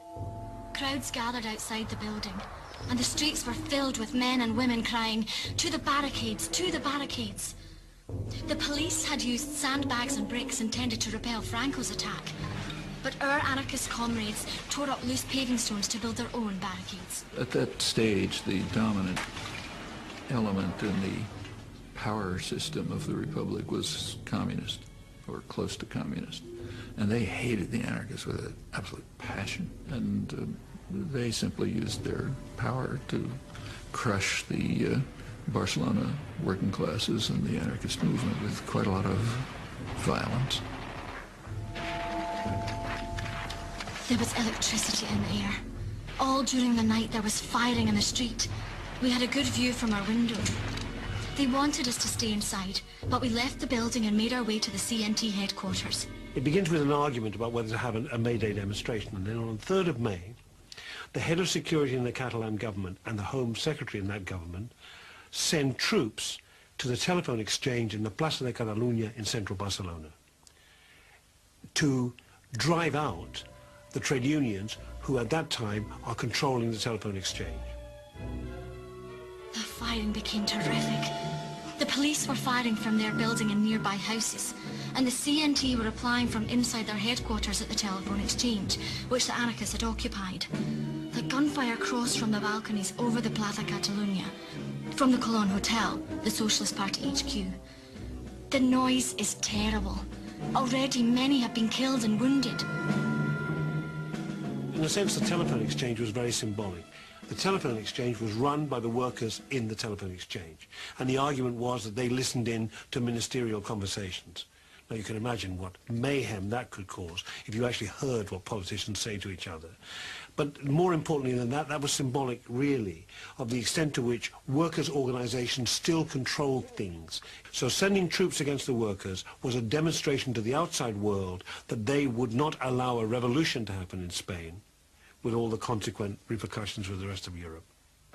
Crowds gathered outside the building, and the streets were filled with men and women crying, "To the barricades! To the barricades!" The police had used sandbags and bricks intended to repel Franco's attack, but our anarchist comrades tore up loose paving stones to build their own barricades. At that stage, the dominant element in the power system of the Republic was communist. or close to communist. And they hated the anarchists with an absolute passion, and they simply used their power to crush the Barcelona working classes and the anarchist movement with quite a lot of violence. There was electricity in the air. All during the night there was firing in the street. We had a good view from our window. They wanted us to stay inside, but we left the building and made our way to the CNT headquarters. It begins with an argument about whether to have a May Day demonstration, and then on the 3rd of May, the head of security in the Catalan government and the Home Secretary in that government send troops to the telephone exchange in the Plaza de Catalunya in central Barcelona to drive out the trade unions who at that time are controlling the telephone exchange. The firing became terrific. The police were firing from their building and nearby houses, and the CNT were replying from inside their headquarters at the telephone exchange, which the anarchists had occupied. The gunfire crossed from the balconies over the Plaza Catalunya, from the Colón Hotel, the Socialist Party HQ. The noise is terrible. Already many have been killed and wounded. In a sense, the telephone exchange was very symbolic. The telephone exchange was run by the workers in the telephone exchange, and the argument was that they listened in to ministerial conversations. Now you can imagine what mayhem that could cause if you actually heard what politicians say to each other. But more importantly than that, that was symbolic, really, of the extent to which workers' organizations still controlled things. So sending troops against the workers was a demonstration to the outside world that they would not allow a revolution to happen in Spain, with all the consequent repercussions with the rest of Europe.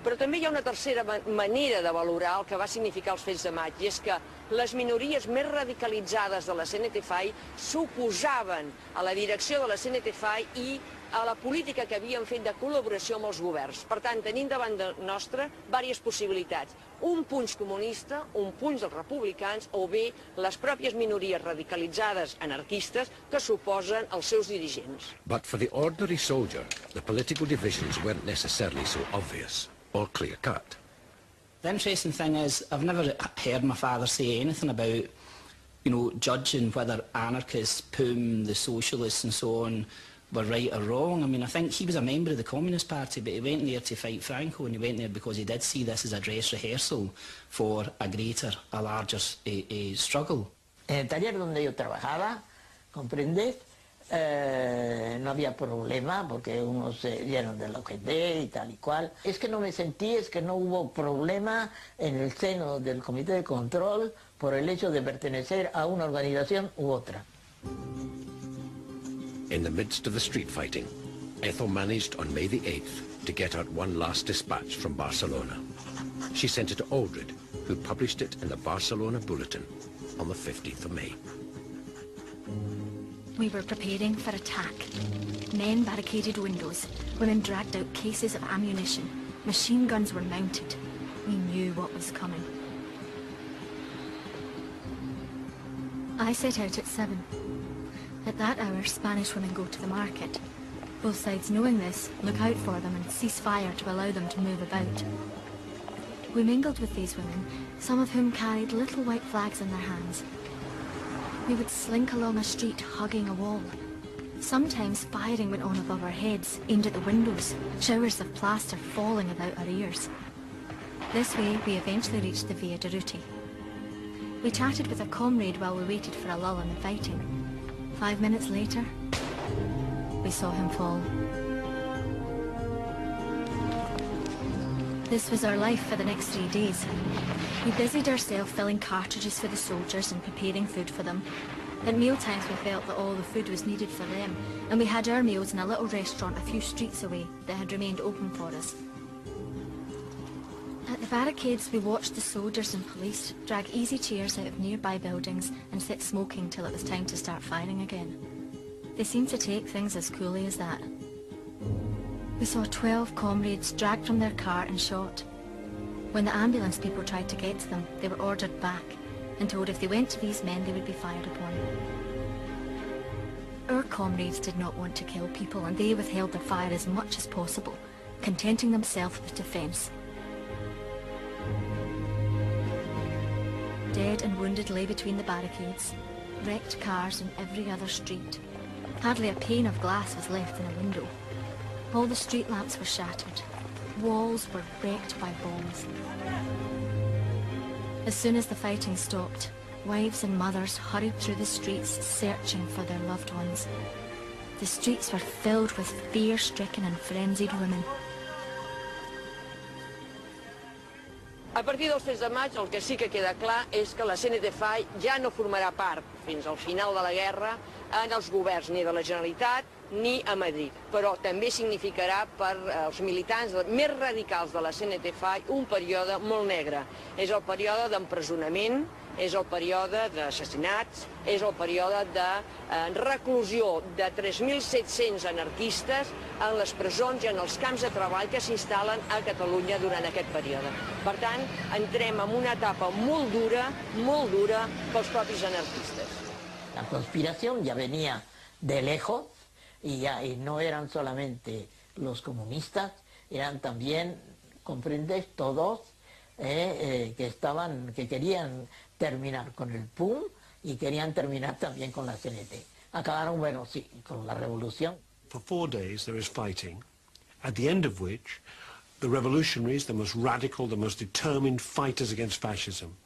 Però també hi ha una tercera manera de valorar el que va significar els fets de maig, i és que les minories més radicalitzades de la CNT-FAI s'oposaven a la direcció de la CNT-FAI i a la política que havien fet de col·laboració amb els governs. Per tant, tenim davant de nostra diverses possibilitats. Un punx comunista, un punx dels republicans, o bé les pròpies minories radicalitzades anarquistes que s'oposen als seus dirigents. But for the ordinary soldier, the political divisions weren't necessarily so obvious or clear-cut. The interesting thing is, I've never heard my father say anything about, judging whether anarchists, POUM, the socialists and so on, were right or wrong. I mean, I think he was a member of the Communist Party, but he went there to fight Franco, and he went there because he did see this as a dress rehearsal for a larger struggle. En el taller donde yo trabajaba, ¿comprendes? No había problema porque unos se dieron del OGT y tal y cual. Es que no me sentí, es que no hubo problema en el seno del Comité de Control por el hecho de pertenecer a una organización u otra. In the midst of the street fighting, Ethel managed on May the 8th to get out one last dispatch from Barcelona. She sent it to Aldred, who published it in the Barcelona Bulletin on the 15th of May. We were preparing for attack. Men barricaded windows, women dragged out cases of ammunition, machine guns were mounted. We knew what was coming. I set out at 7. At that hour, Spanish women go to the market. Both sides, knowing this, look out for them and cease fire to allow them to move about. We mingled with these women, some of whom carried little white flags in their hands. We would slink along a street, hugging a wall. Sometimes firing went on above our heads, aimed at the windows, showers of plaster falling about our ears. This way, we eventually reached the Via Durutti. We chatted with a comrade while we waited for a lull in the fighting. 5 minutes later, we saw him fall. This was our life for the next 3 days. We busied ourselves filling cartridges for the soldiers and preparing food for them. At mealtimes we felt that all the food was needed for them, and we had our meals in a little restaurant a few streets away that had remained open for us. At the barricades we watched the soldiers and police drag easy chairs out of nearby buildings and sit smoking till it was time to start firing again. They seemed to take things as coolly as that. We saw 12 comrades dragged from their car and shot. When the ambulance people tried to get to them, they were ordered back and told if they went to these men, they would be fired upon. Our comrades did not want to kill people, and they withheld their fire as much as possible, contenting themselves with defence. Dead and wounded lay between the barricades. wrecked cars in every other street. Hardly a pane of glass was left in a window. All the street lamps were shattered. Walls were wrecked by bombs. As soon as the fighting stopped, wives and mothers hurried through the streets searching for their loved ones. The streets were filled with fear-stricken and frenzied women. A partir del 6 de maig el que sí que queda clar és que la CNT-FAI ja no formarà part fins al final de la guerra en els governs ni de la Generalitat ni a Madrid, però també significarà per als militants més radicals de la CNT-FAI un període molt negre. És el període d'empresonament, és el període d'assassinats, és el període de reclusió de 3.700 anarquistes en les presons i en els camps de treball que s'instal·len a Catalunya durant aquest període. Per tant, entrem en una etapa molt dura pels propis anarquistes. La conspiración ya venía de lejos y no eran solamente los comunistas, eran también, comprendes, todos que querían terminar con el PUM y querían terminar también con la CNT. Acabaron, bueno, sí, con la revolución. For 4 days there is fighting, at the end of which the revolutionaries, the most radical, the most determined fighters against fascism,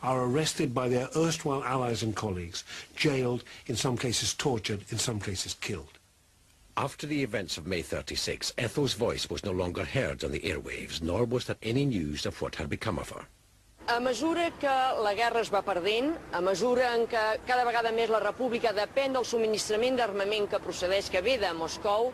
are arrested by their erstwhile allies and colleagues, jailed, in some cases tortured, in some cases killed. After the events of May 36, Ethel's voice was no longer heard on the airwaves, nor was there any news of what had become of her. A mesura que la guerra es va perdent, a mesura en què cada vegada més la república depèn del subministrament d'armament que procedeix, que ve de Moscou,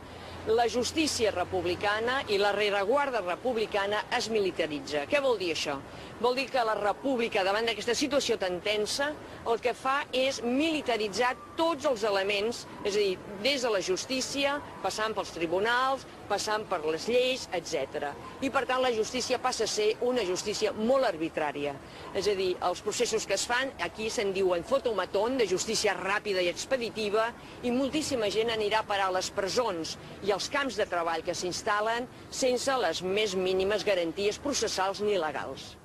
la justícia republicana i la rereguarda republicana es militaritza. Què vol dir això? Vol dir que la república, davant d'aquesta situació tan tensa, el que fa és militaritzar tots els elements, és a dir, des de la justícia, passant pels tribunals, passant per les lleis, etc. I per tant la justícia passa a ser una justícia molt arbitrària. És a dir, els processos que es fan, aquí se'n diuen fotomatón, de justícia ràpida i expeditiva, i moltíssima gent anirà a parar a les presons i als camps de treball que s'instal·len sense les més mínimes garanties processals ni legals.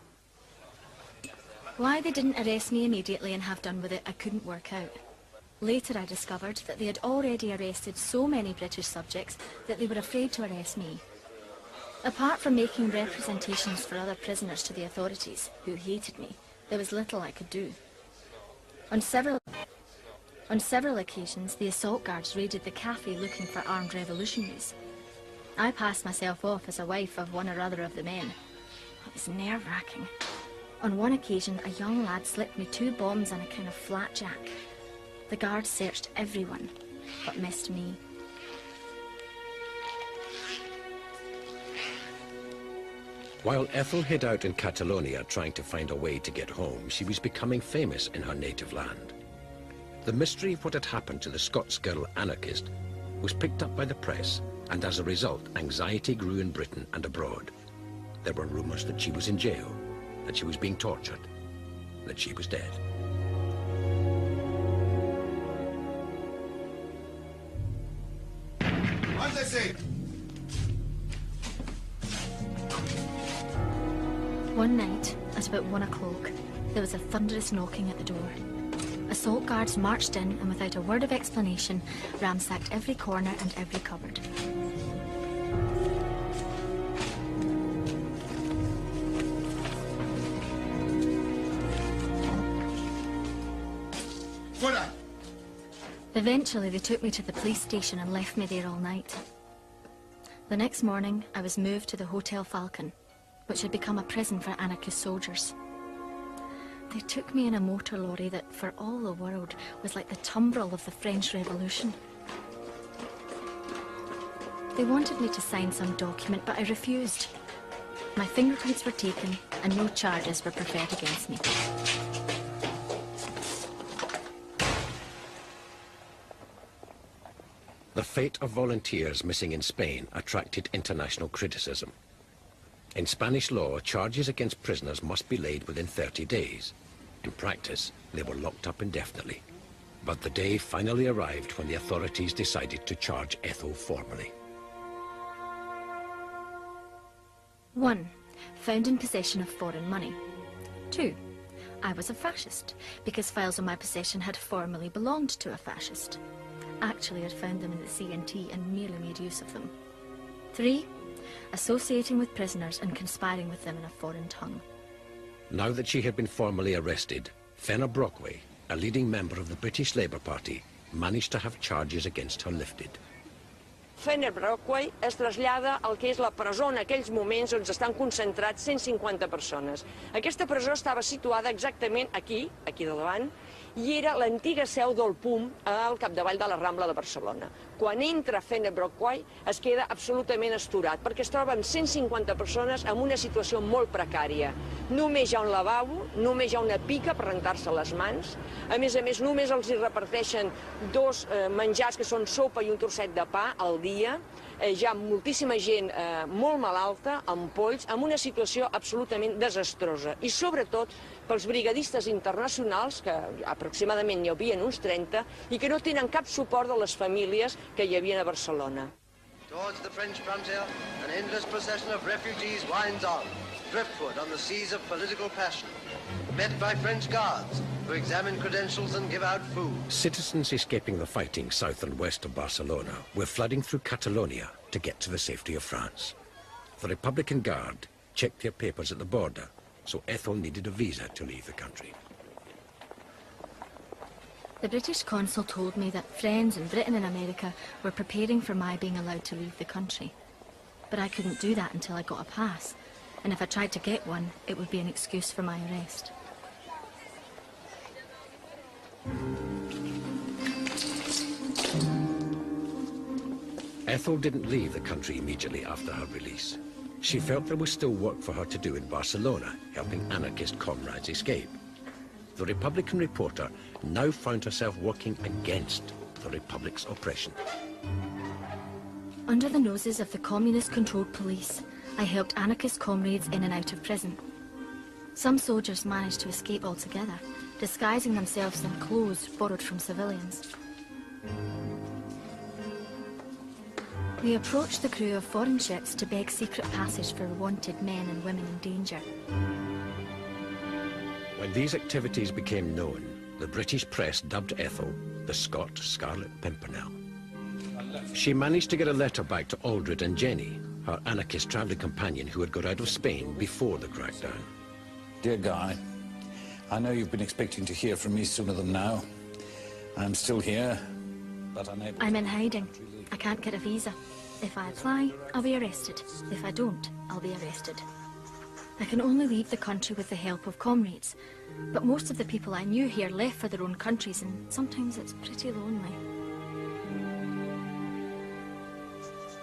Why they didn't arrest me immediately and have done with it, I couldn't work out. Later I discovered that they had already arrested so many British subjects that they were afraid to arrest me. Apart from making representations for other prisoners to the authorities, who hated me, there was little I could do. On several occasions, the assault guards raided the cafe looking for armed revolutionaries. I passed myself off as a wife of one or other of the men. It was nerve-wracking. On one occasion, a young lad slipped me 2 bombs and a kind of flapjack. The guards searched everyone, but missed me. While Ethel hid out in Catalonia trying to find a way to get home, she was becoming famous in her native land. The mystery of what had happened to the Scots girl Anarchist was picked up by the press, and as a result, anxiety grew in Britain and abroad. There were rumours that she was in jail, that she was being tortured, that she was dead. One night, at about 1 o'clock, there was a thunderous knocking at the door. Assault guards marched in and without a word of explanation ransacked every corner and every cupboard. Eventually they took me to the police station and left me there all night. The next morning I was moved to the Hotel Falcon, which had become a prison for anarchist soldiers. They took me in a motor lorry that, for all the world, was like the tumbril of the French Revolution. They wanted me to sign some document, but I refused. My fingerprints were taken, and no charges were preferred against me. The fate of volunteers missing in Spain attracted international criticism. In Spanish law, charges against prisoners must be laid within 30 days. In practice, they were locked up indefinitely. But the day finally arrived when the authorities decided to charge Ethel formally. 1. Found in possession of foreign money. 2. I was a fascist, because files in my possession had formerly belonged to a fascist. Actually, I'd found them in the CNT and merely made use of them. 3. Associating with prisoners and conspiring with them in a foreign tongue. Now that she had been formally arrested, Fenner Brockway, a leading member of the British Labour Party, managed to have charges against her lifted. Fenner Brockway es trasllada al que és la presó en aquells moments on estan concentrats 150 persones. Aquesta presó estava situada exactament aquí, aquí de davant, i era l'antiga seu del PUM al capdavall de la Rambla de Barcelona. Quan entra Fenner Brockway es queda absolutament astorat, perquè es troba amb 150 persones en una situació molt precària. Només hi ha un lavabo, només hi ha una pica per rentar-se les mans, a més, només els hi reparteixen 2 menjars que són sopa i un trosset de pa al dia. Hi ha moltíssima gent molt malalta, amb polls, amb una situació absolutament desastrosa. I sobretot pels brigadistes internacionals, que aproximadament n'hi havia uns 30, i que no tenen cap suport de les famílies que hi havia a Barcelona. Towards the French frontier, an endless procession of refugees winds on, driftwood on the seas of political passion, met by French guards who examine credentials and give out food. Citizens escaping the fighting south and west of Barcelona were flooding through Catalonia to get to the safety of France. The Republican Guard checked their papers at the border, so Ethel needed a visa to leave the country. The British consul told me that friends in Britain and America were preparing for my being allowed to leave the country. But I couldn't do that until I got a pass, and if I tried to get one, it would be an excuse for my arrest. Ethel didn't leave the country immediately after her release. She felt there was still work for her to do in Barcelona, helping anarchist comrades escape. The Republican reporter now found herself working against the Republic's oppression. Under the noses of the communist-controlled police, I helped anarchist comrades in and out of prison. Some soldiers managed to escape altogether, disguising themselves in clothes borrowed from civilians. We approached the crew of foreign ships to beg secret passage for wanted men and women in danger. When these activities became known, the British press dubbed Ethel the Scot Scarlet Pimpernel. She managed to get a letter back to Aldred and Jenny, her anarchist travelling companion who had got out of Spain before the crackdown. Dear Guy, I know you've been expecting to hear from me sooner than now. I'm still here, but unable to... I'm in hiding. I can't get a visa. If I apply, I'll be arrested. If I don't, I'll be arrested. I can only leave the country with the help of comrades, but most of the people I knew here left for their own countries, and sometimes it's pretty lonely.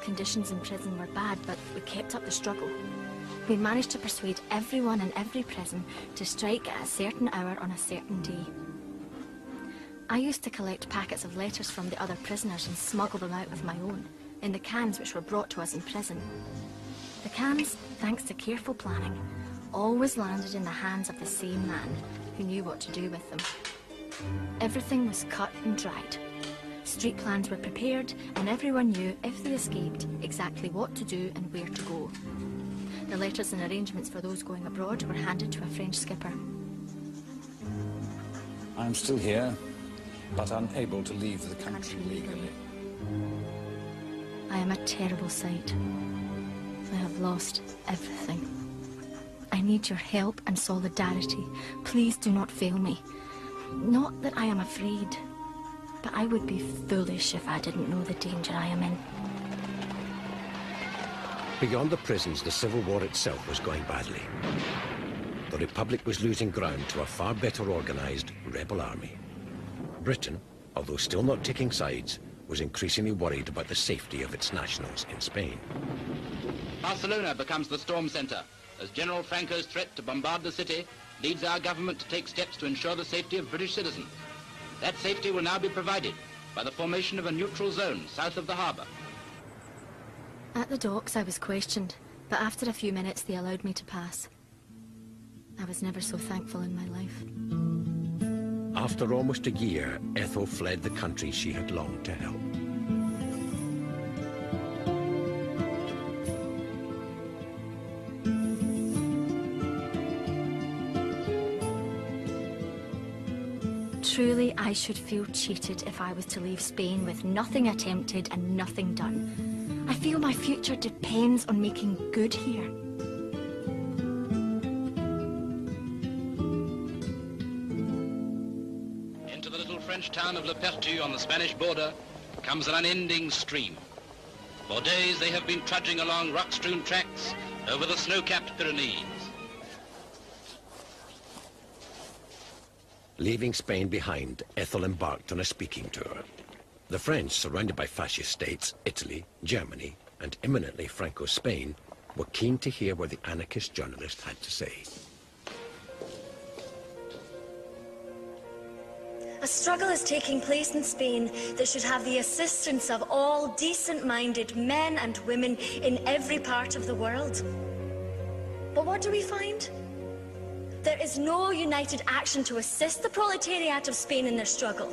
Conditions in prison were bad, but we kept up the struggle. We managed to persuade everyone in every prison to strike at a certain hour on a certain day. I used to collect packets of letters from the other prisoners and smuggle them out with my own, in the cans which were brought to us in prison. The cans, thanks to careful planning, always landed in the hands of the same man, who knew what to do with them. Everything was cut and dried. Street plans were prepared, and everyone knew, if they escaped, exactly what to do and where to go. The letters and arrangements for those going abroad were handed to a French skipper. I'm still here, but unable to leave the country legally. I am a terrible sight. I have lost everything. I need your help and solidarity. Please do not fail me. Not that I am afraid, but I would be foolish if I didn't know the danger I am in. Beyond the prisons, the Civil War itself was going badly. The Republic was losing ground to a far better organised rebel army. Britain, although still not taking sides, was increasingly worried about the safety of its nationals in Spain. Barcelona becomes the storm centre, as General Franco's threat to bombard the city leads our government to take steps to ensure the safety of British citizens. That safety will now be provided by the formation of a neutral zone south of the harbour. At the docks I was questioned, but after a few minutes they allowed me to pass. I was never so thankful in my life. After almost a year, Ethel fled the country she had longed to help. Truly, I should feel cheated if I was to leave Spain with nothing attempted and nothing done. I feel my future depends on making good here. Into the little French town of Le Pertu on the Spanish border comes an unending stream. For days they have been trudging along rock-strewn tracks over the snow-capped Pyrenees. Leaving Spain behind, Ethel embarked on a speaking tour. The French, surrounded by fascist states, Italy, Germany, and imminently Franco-Spain, were keen to hear what the anarchist journalist had to say. A struggle is taking place in Spain that should have the assistance of all decent-minded men and women in every part of the world. But what do we find? There is no united action to assist the proletariat of Spain in their struggle.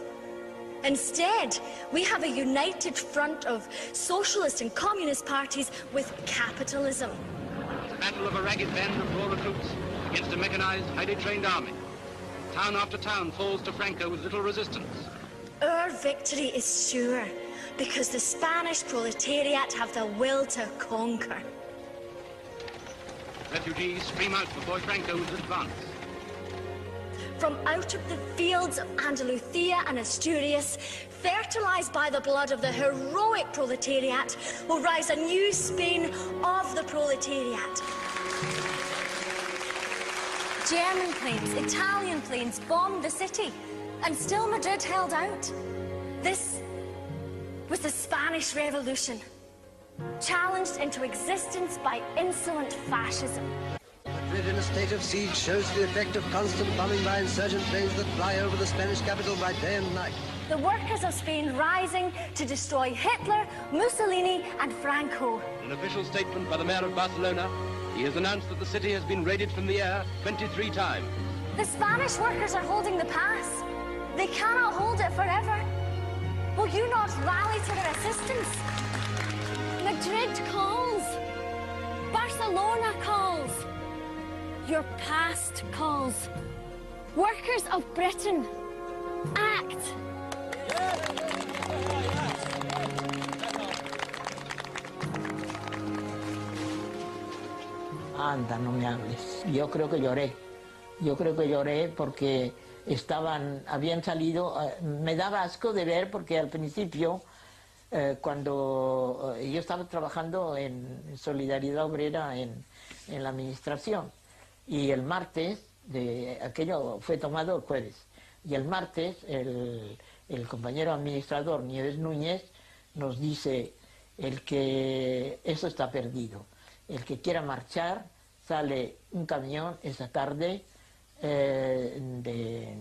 Instead, we have a united front of socialist and communist parties with capitalism. It's a battle of a ragged band of raw recruits against a mechanized, highly trained army. Town after town falls to Franco with little resistance. Our victory is sure because the Spanish proletariat have the will to conquer. Refugees stream out before Franco's advance. From out of the fields of Andalusia and Asturias, fertilized by the blood of the heroic proletariat, will rise a new Spain of the proletariat. German planes, Italian planes bombed the city, and still Madrid held out. This was the Spanish Revolution, challenged into existence by insolent fascism. Madrid in a state of siege shows the effect of constant bombing by insurgent planes that fly over the Spanish capital by day and night. The workers of Spain rising to destroy Hitler, Mussolini and Franco. In an official statement by the mayor of Barcelona, he has announced that the city has been raided from the air 23 times. The Spanish workers are holding the pass. They cannot hold it forever. Will you not rally to their assistance? Madrid calls. Barcelona calls. Your past calls. Workers of Britain, act. Anda, no me hables. Yo creo que lloré. Yo creo que lloré porque habían salido, me daba asco de ver porque al principio, cuando yo estaba trabajando en Solidaridad Obrera en la administración, y el martes, aquello fue tomado el jueves, y el martes el compañero administrador Nieves Núñez nos dice, eso está perdido, el que quiera marchar, sale un camión esa tarde, de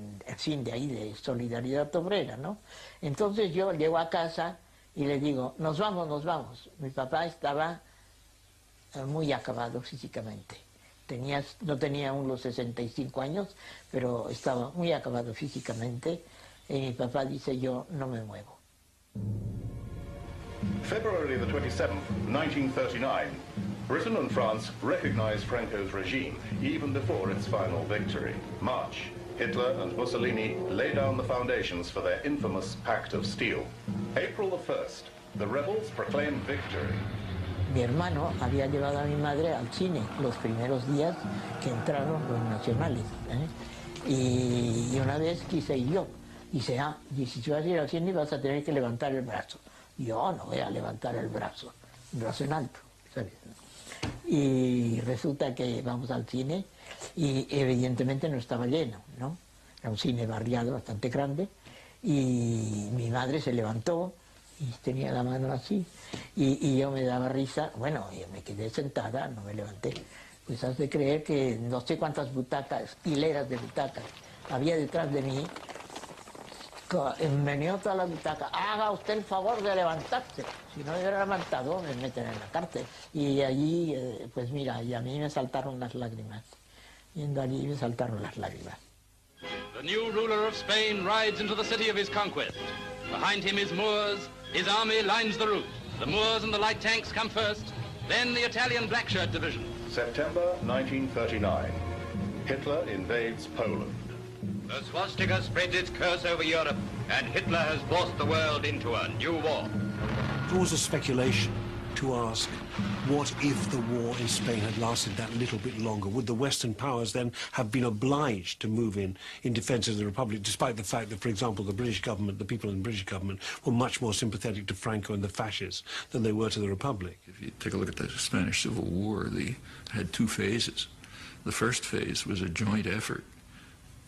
ahí, de Solidaridad Obrera, ¿no? Entonces yo llego a casa y le digo, nos vamos, nos vamos. Mi papá estaba muy acabado físicamente. No tenía aún los 65 años, pero estaba muy acabado físicamente. Y mi papá dice, yo no me muevo. February the 27th, 1939. Britain and France recognized Franco's regime even before its final victory. March, Hitler and Mussolini lay down the foundations for their infamous Pact of Steel. April the 1st, the rebels proclaimed victory. Mi hermano había llevado a mi madre al cine los primeros días que entraron los nacionales, ¿eh? Y una vez quise ir yo. Dice, si vas a ir al cine vas a tener que levantar el brazo. Yo no voy a levantar el brazo en alto, ¿sabes? Y resulta que vamos al cine y evidentemente no estaba lleno, ¿no? Era un cine barriado bastante grande y mi madre se levantó y tenía la mano así y yo me daba risa, bueno, yo me quedé sentada, no me levanté. Pues has de creer que no sé cuántas butacas, hileras de butacas había detrás de mí. Meneó toda la butaca, haga usted el favor de levantarse, si no hubiera levantado me meten en la cárcel. Y allí, pues mira, y a mí me saltaron las lágrimas, yendo allí me saltaron las lágrimas. The new ruler of Spain rides into the city of his conquest. Behind him is Moors, his army lines the route. The Moors and the light tanks come first, then the Italian black shirt division. September 1939. Hitler invades Poland. The swastika spreads its curse over Europe, and Hitler has forced the world into a new war. It was a speculation to ask, what if the war in Spain had lasted that little bit longer? Would the Western powers then have been obliged to move in defence of the Republic, despite the fact that, for example, the British government, the people in the British government, were much more sympathetic to Franco and the fascists than they were to the Republic? If you take a look at the Spanish Civil War, they had two phases. The first phase was a joint effort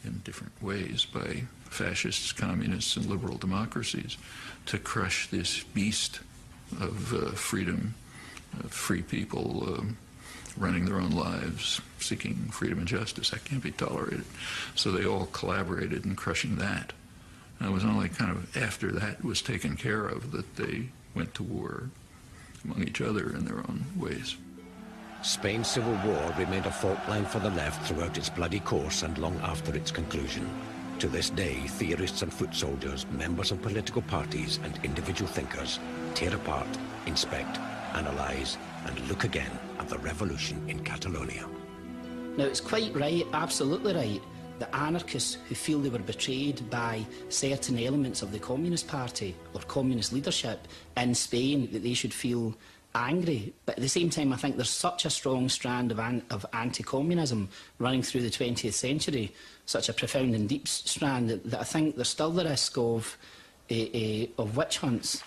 in different ways by fascists, communists, and liberal democracies to crush this beast of freedom, free people running their own lives, seeking freedom and justice. That can't be tolerated. So they all collaborated in crushing that. And it was only kind of after that was taken care of that they went to war among each other in their own ways. Spain's civil war remained a fault line for the left throughout its bloody course and long after its conclusion. To this day, theorists and foot soldiers, members of political parties and individual thinkers tear apart, inspect, analyse and look again at the revolution in Catalonia. Now, it's quite right, absolutely right, that anarchists who feel they were betrayed by certain elements of the Communist Party or communist leadership in Spain, that they should feel angry. But at the same time, I think there's such a strong strand of anti-communism running through the 20th century, such a profound and deep strand, that I think there's still the risk of witch hunts.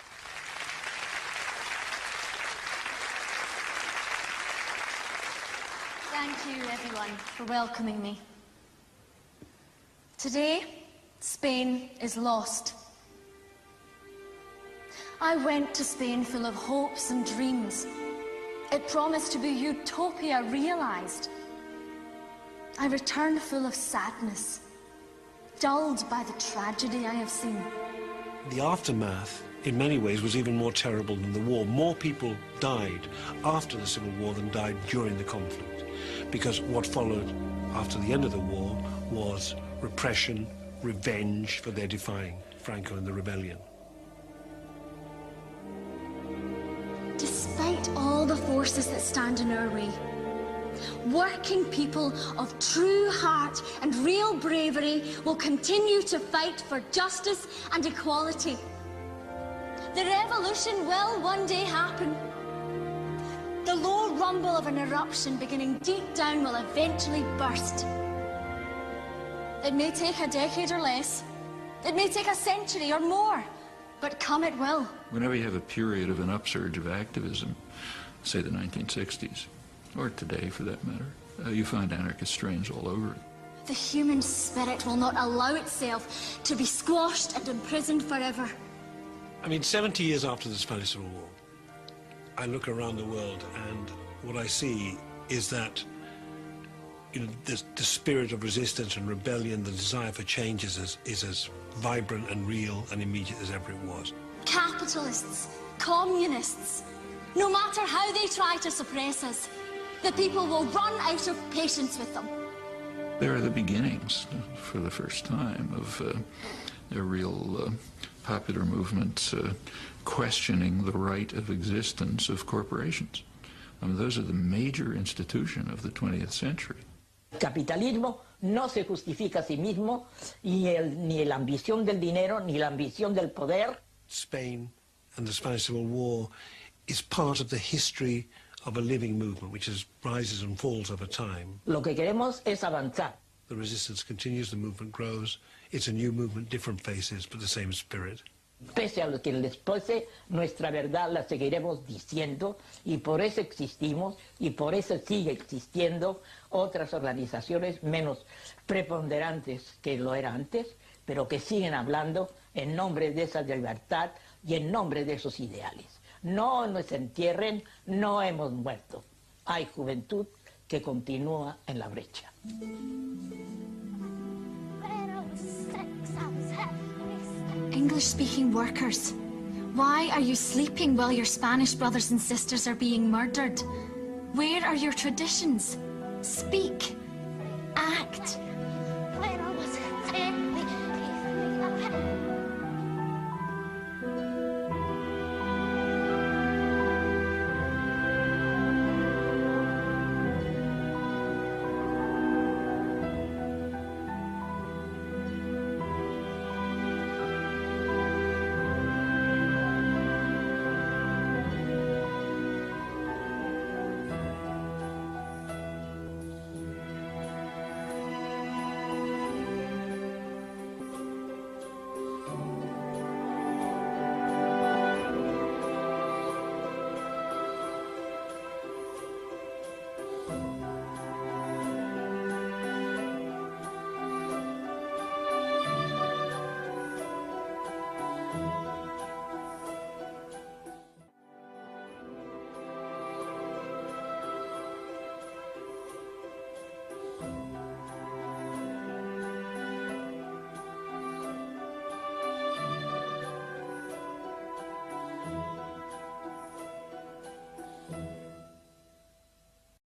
Thank you, everyone, for welcoming me. Today, Spain is lost. I went to Spain full of hopes and dreams. It promised to be utopia realised. I returned full of sadness, dulled by the tragedy I have seen. The aftermath, in many ways, was even more terrible than the war. More people died after the Civil War than died during the conflict, because what followed after the end of the war was repression, revenge for their defying Franco and the rebellion. Despite all the forces that stand in our way, working people of true heart and real bravery will continue to fight for justice and equality. The revolution will one day happen. The low rumble of an eruption beginning deep down will eventually burst. It may take a decade or less. It may take a century or more, but come it will. Whenever you have a period of an upsurge of activism, say the 1960s, or today for that matter, you find anarchist strains all over it. The human spirit will not allow itself to be squashed and imprisoned forever. I mean, 70 years after the Spanish Civil War, I look around the world and what I see is that the spirit of resistance and rebellion, the desire for change is as vibrant and real and immediate as ever it was. Capitalists, communists, no matter how they try to suppress us, the people will run out of patience with them. There are the beginnings, for the first time, of a real popular movement questioning the right of existence of corporations. I mean, those are the major institution of the 20th century. Capitalismo no se justifica a sí mismo, ni la ambición del dinero, ni la ambición del poder. Spain and the Spanish Civil War is part of the history of a living movement which rises and falls over time. Lo que queremos es avanzar. The resistance continues, the movement grows. It's a new movement, different faces, but the same spirit. Pese a lo que les pese, nuestra verdad la seguiremos diciendo y por eso existimos y por eso sigue existiendo otras organizaciones menos preponderantes que lo era antes, pero que siguen hablando en nombre de esa libertad y en nombre de esos ideales. No nos entierren, no hemos muerto. Hay juventud que continúa en la brecha. English-speaking workers, why are you sleeping while your Spanish brothers and sisters are being murdered? Where are your traditions? Speak, act,